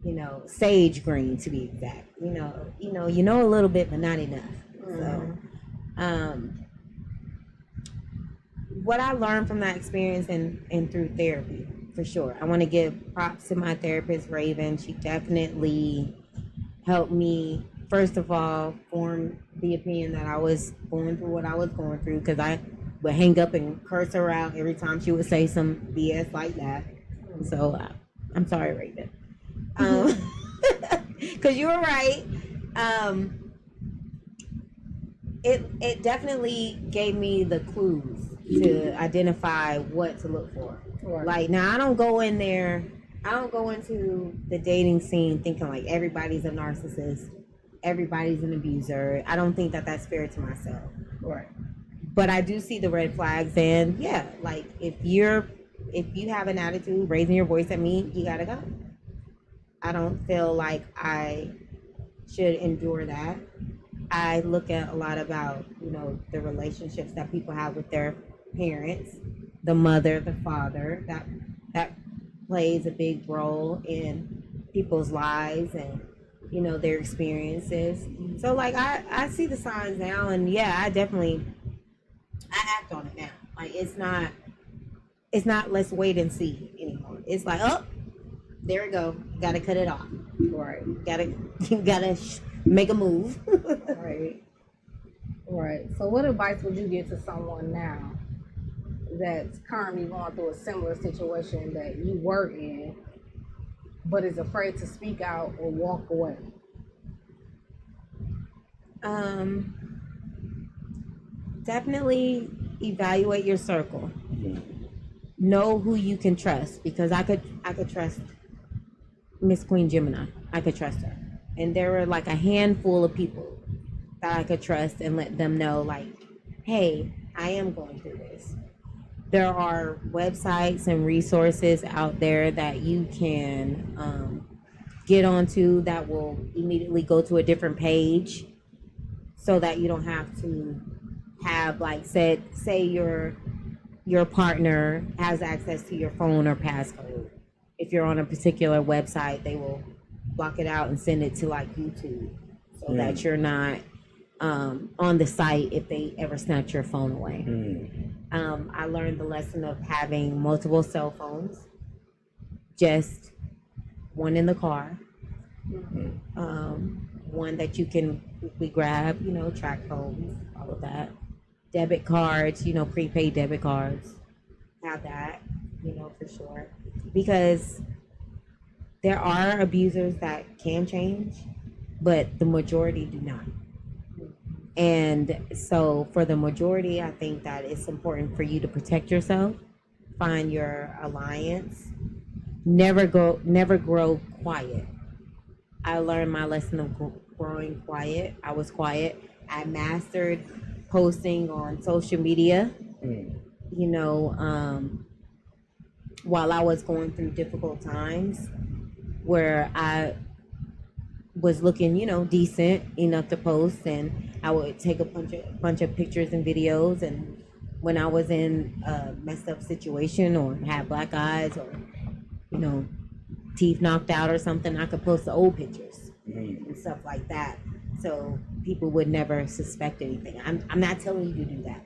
You know, sage green to be exact. You know a little bit, but not enough. Mm-hmm. So, what I learned from that experience and through therapy, for sure. I want to give props to my therapist, Raven. She definitely helped me, first of all, form the opinion that I was going through what I was going through, because I would hang up and curse her out every time she would say some BS like that. So I'm sorry, Raven. Because you were right. It definitely gave me the clues to identify what to look for. Right. Like, now I don't go into the dating scene thinking like everybody's a narcissist, everybody's an abuser. I don't think that that's fair to myself. Right. But I do see the red flags, and yeah, like if you have an attitude raising your voice at me, you gotta go. I don't feel like I should endure that. I look at a lot about, the relationships that people have with their parents, the mother, the father, that plays a big role in people's lives and, you know, their experiences. So like I see the signs now, and yeah, I act on it now. Like it's not let's wait and see anymore. It's like, oh, there we go. Gotta cut it off. Right. Gotta make a move. Right. Right. So what advice would you give to someone now that's currently going through a similar situation that you were in, but is afraid to speak out or walk away? Definitely evaluate your circle. Know who you can trust, because I could trust Miss Queen Gemini. I could trust her. And there were like a handful of people that I could trust and let them know, like, hey, I am going through this. There are websites and resources out there that you can get onto that will immediately go to a different page, so that you don't have to have, like, say your partner has access to your phone or passcode. If you're on a particular website, they will block it out and send it to like YouTube, so that you're not on the site if they ever snatch your phone away. I learned the lesson of having multiple cell phones, just one in the car, one that you can quickly grab, you know, track phones, all of that. Debit cards, you know, prepaid debit cards, have that, you know, for sure. Because there are abusers that can change, but the majority do not. And so for the majority, I think that it's important for you to protect yourself, find your alliance, never grow quiet. I learned my lesson of growing quiet. I was quiet. I mastered posting on social media, you know, while I was going through difficult times where I was looking, you know, decent enough to post, and I would take a bunch of pictures and videos, and when I was in a messed up situation or had black eyes or, you know, teeth knocked out or something, I could post the old pictures and stuff like that, so people would never suspect anything. I'm not telling you to do that,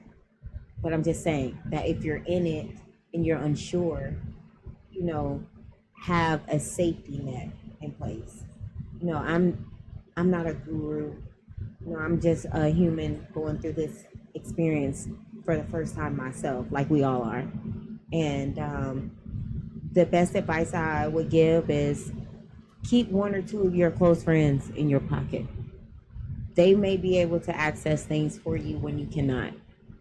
but I'm just saying that if you're in it and you're unsure, you know, have a safety net in place. You know, I'm not a guru. You know, I'm just a human going through this experience for the first time myself, like we all are. And the best advice I would give is keep one or two of your close friends in your pocket. They may be able to access things for you when you cannot.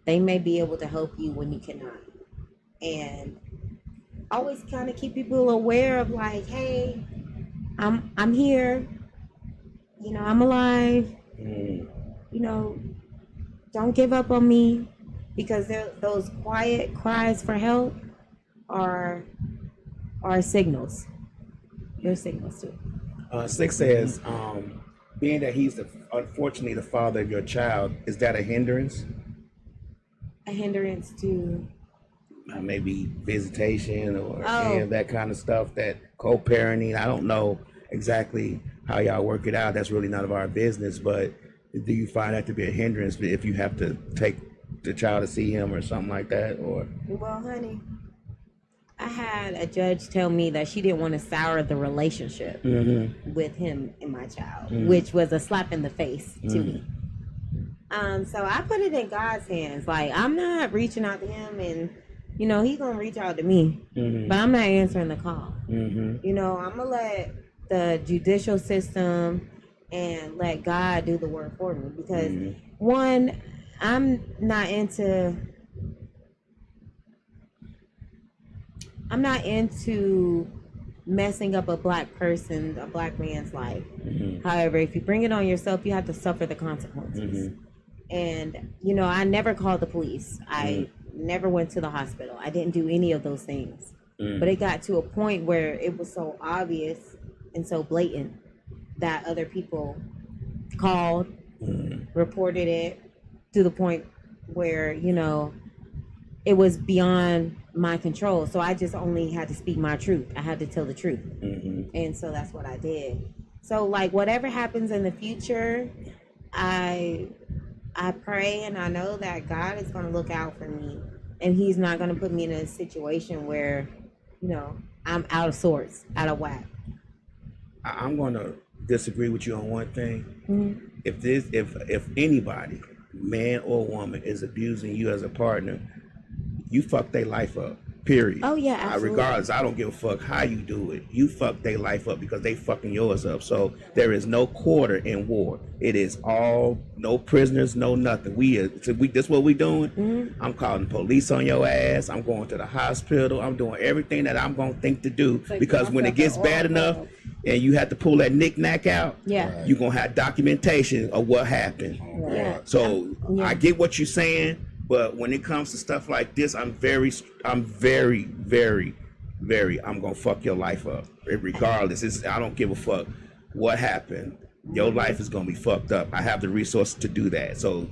They may be able to help you when you cannot. And always kind of keep people aware of, like, hey, I'm here, you know, I'm alive, you know, don't give up on me, because those quiet cries for help are signals. They're signals too. Six says, being that he's unfortunately the father of your child, is that a hindrance? A hindrance to maybe visitation or any of that kind of stuff, that co-parenting. I don't know exactly how y'all work it out. That's really none of our business, but do you find that to be a hindrance if you have to take the child to see him or something like that? Or, well, honey, I had a judge tell me that she didn't want to sour the relationship with him and my child, which was a slap in the face to me. So I put it in God's hands. Like, I'm not reaching out to him, and you know, he's gonna reach out to me, but I'm not answering the call. You know, I'm gonna let the judicial system and let God do the work for me, because one, I'm not into messing up a black man's life. However, if you bring it on yourself, you have to suffer the consequences. And, you know, I never called the police. I never went to the hospital. I didn't do any of those things. But it got to a point where it was so obvious and so blatant that other people called, reported it, to the point where, you know, it was beyond my control. So I just only had to speak my truth. I had to tell the truth. And so that's what I did. So like whatever happens in the future, I pray and I know that God is going to look out for me, and he's not going to put me in a situation where, you know, I'm out of sorts, out of whack. I'm going to disagree with you on one thing. If anybody, man or woman, is abusing you as a partner, you fuck their life up. Period. Oh yeah, absolutely. Regardless, I don't give a fuck how you do it. You fuck their life up because they fucking yours up. So there is no quarter in war. It is all no prisoners, no nothing. This what we doing. I'm calling the police on your ass. I'm going to the hospital. I'm doing everything that I'm gonna think to do, because when it gets bad enough and you have to pull that knick-knack out, you're gonna have documentation of what happened. Yeah. So I get what you're saying. But when it comes to stuff like this, I'm very, I'm gonna fuck your life up. Regardless, I don't give a fuck what happened. Your life is gonna be fucked up. I have the resources to do that. So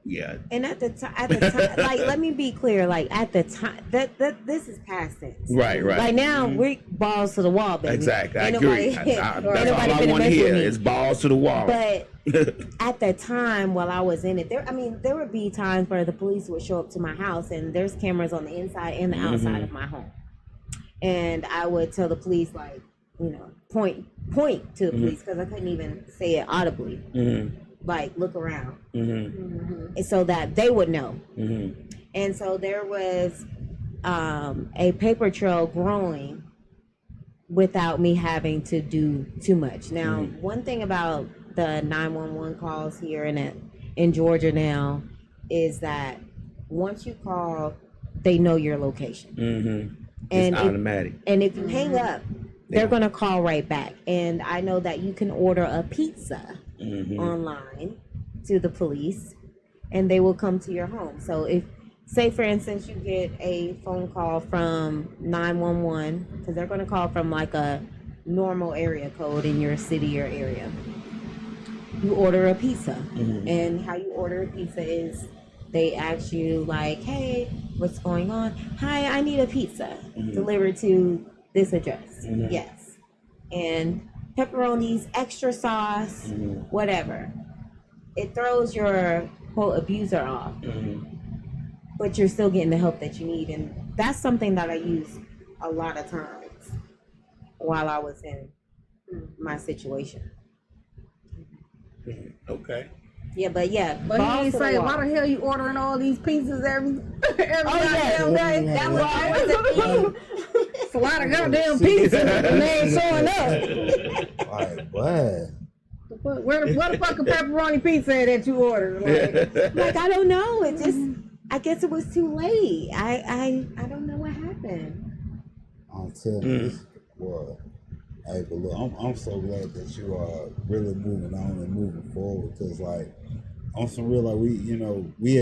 yeah. And at the time, like, let me be clear. Like at the time, that this is past tense. Right. Like now, we're balls to the wall, baby. Exactly. I Ain't agree. nobody- That's ain't all nobody I finna want to mess with hear me. is balls to the wall. But at the time, while I was in it, there would be times where the police would show up to my house, and there's cameras on the inside and the outside of my home, and I would tell the police, like, you know, point to the police, because I couldn't even say it audibly. Like, look around, and so that they would know. And so there was a paper trail growing without me having to do too much. Now, one thing about the 911 calls here in Georgia now is that once you call, they know your location. And it's automatic. And if you hang up, they're going to call right back. And I know that you can order a pizza online to the police, and they will come to your home. So if, say for instance, you get a phone call from 911, because they're going to call from like a normal area code in your city or area, you order a pizza. And how you order a pizza is they ask you, like, hey, what's going on? Hi, I need a pizza delivered to this address. Yes. And pepperonis, extra sauce, whatever. It throws your whole abuser off. But you're still getting the help that you need. And that's something that I use a lot of times while I was in my situation. Okay. Yeah, but But he ain't say, why the hell you ordering all these pizzas every goddamn day? That was always a thing. It's a lot of goddamn pizza, and they ain't showing up. Like, what? Where the fuck a pepperoni pizza at that you ordered? Like, I don't know. It just, I guess it was too late. I don't know what happened. I'm telling you, this boy. Hey, but look, I'm so glad that you are really moving on and moving forward, because, like, on some real, like, we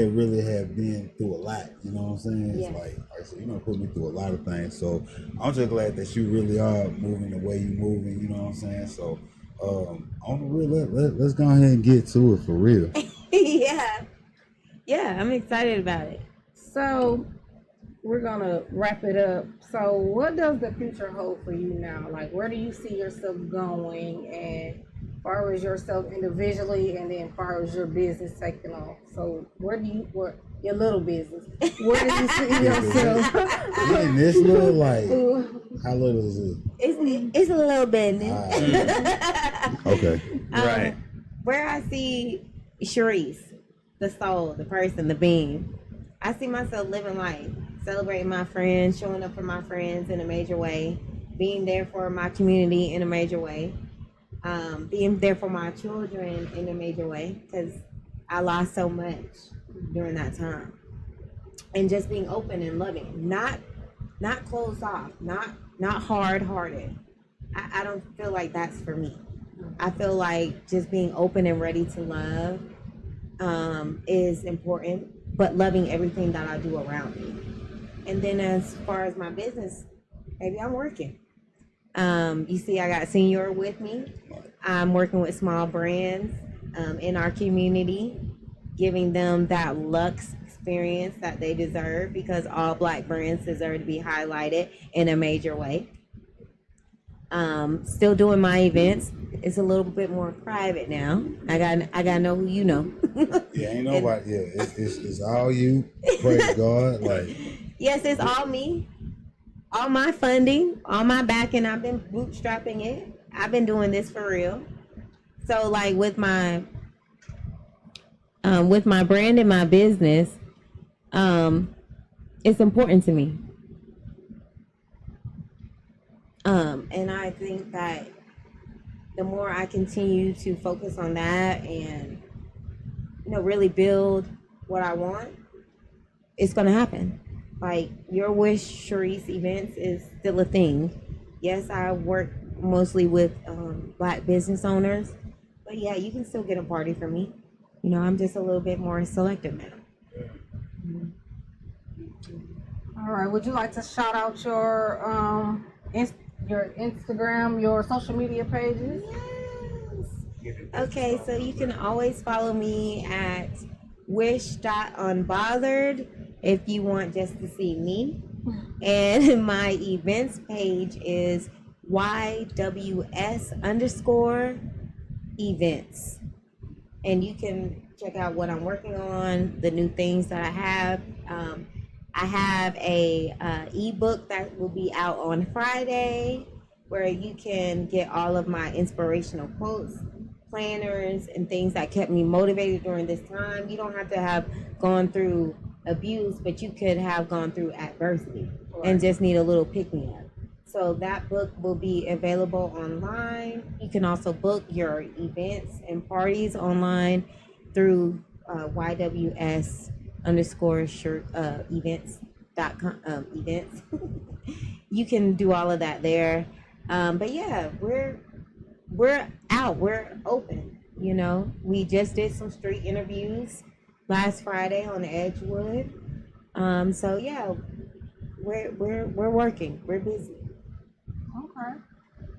really have been through a lot, you know what I'm saying? Yeah. It's like I said, put me through a lot of things, so I'm just glad that you really are moving the way you're moving, you know what I'm saying? So, on the real, let's go ahead and get to it for real. Yeah, I'm excited about it. So, we're gonna wrap it up. So, what does the future hold for you now? Like, where do you see yourself going, and as far as yourself individually, and then as far as your business taking off? So, what your little business? Where do you see yourself? And this little, like, how little is it? It's a little business. Okay. Right. Where I see Sharisse, the soul, the person, the being, I see myself living life, celebrating my friends, showing up for my friends in a major way, being there for my community in a major way, being there for my children in a major way, because I lost so much during that time. And just being open and loving, not closed off, not hard-hearted. I don't feel like that's for me. I feel like just being open and ready to love is important, but loving everything that I do around me. And then as far as my business, maybe I'm working. You see, I got Senior with me. I'm working with small brands in our community, giving them that luxe experience that they deserve, because all Black brands deserve to be highlighted in a major way. Still doing my events. It's a little bit more private now. I got to know who you know. Yeah, ain't nobody. Yeah, it's all you. Praise God. Like, yes, it's all me. All my funding, all my backing. I've been bootstrapping it. I've been doing this for real. So like with my brand and my business, it's important to me. And I think that the more I continue to focus on that and, really build what I want, it's going to happen. Like Your Wish Sharisse events is still a thing. Yes, I work mostly with Black business owners, but yeah, you can still get a party from me. I'm just a little bit more selective now. All right. Would you like to shout out your Instagram, your social media pages? Yes. Okay, so you can always follow me at wish.unbothered if you want just to see me. And my events page is YWS_events. And you can check out what I'm working on, the new things that I have. I have a ebook that will be out on Friday where you can get all of my inspirational quotes, planners, and things that kept me motivated during this time. You don't have to have gone through abuse, but you could have gone through adversity and just need a little pick-me-up. So that book will be available online. You can also book your events and parties online through YWS_events.com events. You can do all of that there. But yeah, we're out. We're open. We just did some street interviews last Friday on Edgewood. So yeah, we're working. We're busy. Okay.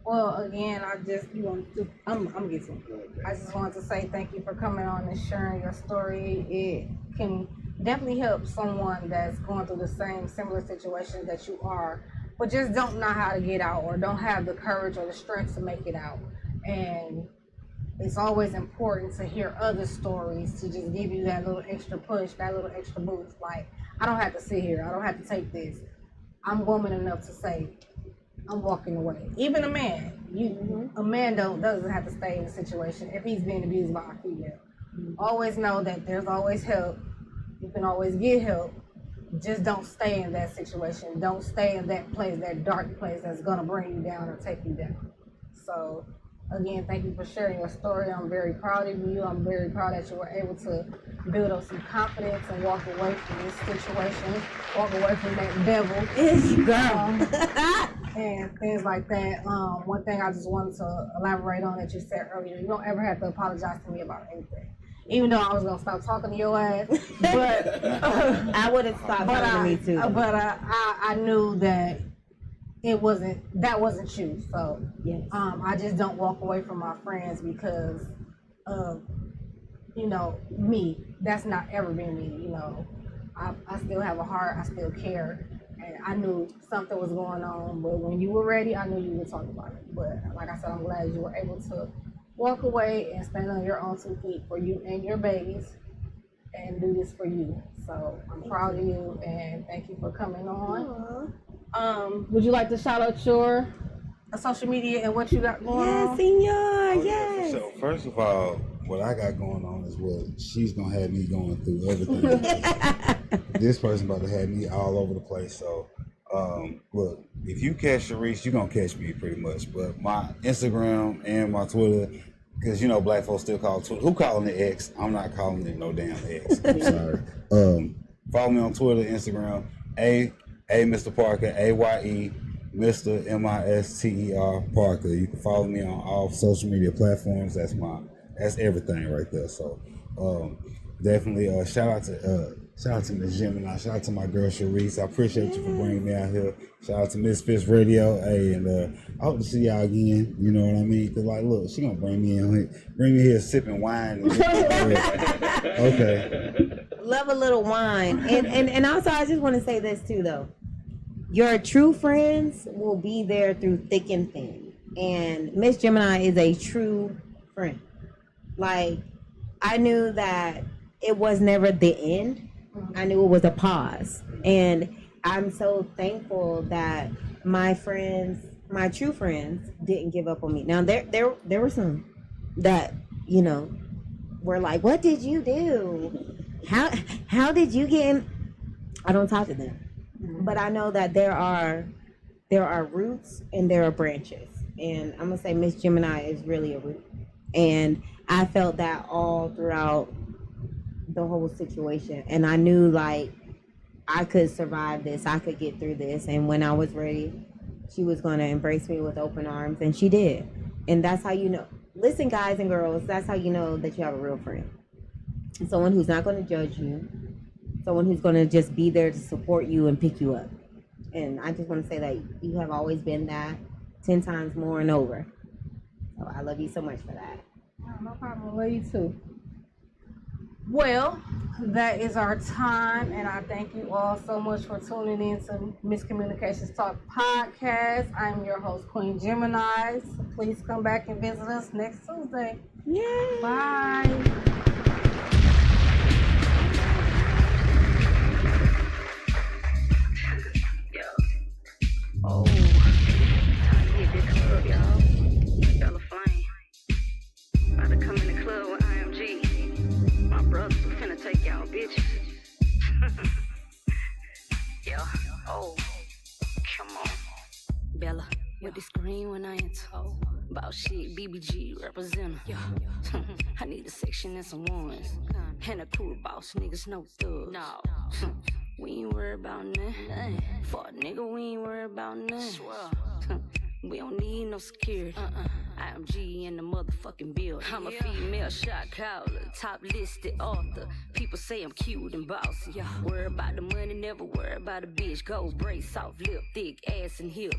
Well, again, I'm guessing. I just wanted to say thank you for coming on and sharing your story. It can definitely help someone that's going through the same similar situation that you are, but just don't know how to get out or don't have the courage or the strength to make it out. And it's always important to hear other stories to just give you that little extra push, that little extra boost. Like, I don't have to sit here. I don't have to take this. I'm woman enough to say, I'm walking away. Even a man, a man doesn't have to stay in a situation if he's being abused by a female. Always know that there's always help. You can always get help. Just don't stay in that situation. Don't stay in that place, that dark place that's gonna bring you down or take you down. So again, thank you for sharing your story. I'm very proud of you. I'm very proud that you were able to build up some confidence and walk away from this situation, walk away from that devil, girl, and things like that. One thing I just wanted to elaborate on that you said earlier, you don't ever have to apologize to me about anything. Even though I was gonna stop talking to your ass, but I would have stopped talking to me too. But I knew that that wasn't you. So yes. I just don't walk away from my friends because of me. That's not ever been me. I still have a heart. I still care, and I knew something was going on. But when you were ready, I knew you would talk about it. But like I said, I'm glad you were able to walk away and stand on your own 2 feet for you and your babies, and do this for you. So I'm proud of you, and thank you for coming on. Would you like to shout out your social media and what you got going on? Yes, senor. Yes. So first of all, what I got going on is what she's gonna have me going through everything. This person about to have me all over the place. So look, if you catch Sharisse, you're gonna catch me pretty much. But my Instagram and my Twitter, because black folks still call Twitter. Who calling it X? I'm not calling it no damn X. I'm sorry. Follow me on Twitter, Instagram, Mr. Parker, AYE, Mr. MISTER Parker. You can follow me on all social media platforms. That's everything right there. So definitely shout out to Miss Gemini. Shout out to my girl Sharisse. I appreciate you for bringing me out here. Shout out to Misfits Radio. Hey, and I hope to see y'all again. You know what I mean? Cause look, she gonna bring me here sipping wine. Okay. Love a little wine, and also I just want to say this too, though. Your true friends will be there through thick and thin. And Miss Gemini is a true friend. Like, I knew that it was never the end. I knew it was a pause. And I'm so thankful that my friends, my true friends, didn't give up on me. Now, there were some that, you know, were like, what did you do? How did you get in? I don't talk to them. But I know that there are roots and there are branches. And I'm gonna say Miss Gemini is really a root. And I felt that all throughout the whole situation. And I knew like I could survive this, I could get through this. And when I was ready, she was gonna embrace me with open arms, and she did. And that's how you know. Listen, guys and girls, that's how you know that you have a real friend. Someone who's not gonna judge you, someone who's gonna just be there to support you and pick you up. And I just want to say that you have always been that 10 times more and over. So I love you so much for that. Oh, no problem. I love you too. Well, that is our time, and I thank you all so much for tuning in to Miscommunications Talk podcast. I'm your host, Queen Gemini. So please come back and visit us next Tuesday. Yay! Bye. Oh, time to hit this club, y'all. Bella Flame. About to come in the club with IMG. My brothers are finna take y'all bitches. Yeah. Oh, come on. Bella, with the screen when I ain't told. About shit, BBG represent. Yeah. I need a section and some ones. And a cool boss, niggas no thugs. No. We ain't worried about nothing. Fuck nigga, we ain't worried about nothing. We don't need no security. IMG in the motherfucking building. I'm a female shot caller, top listed author. People say I'm cute and bossy. Worry about the money, never worry about a bitch. Gold brace, soft lip, thick ass and hips.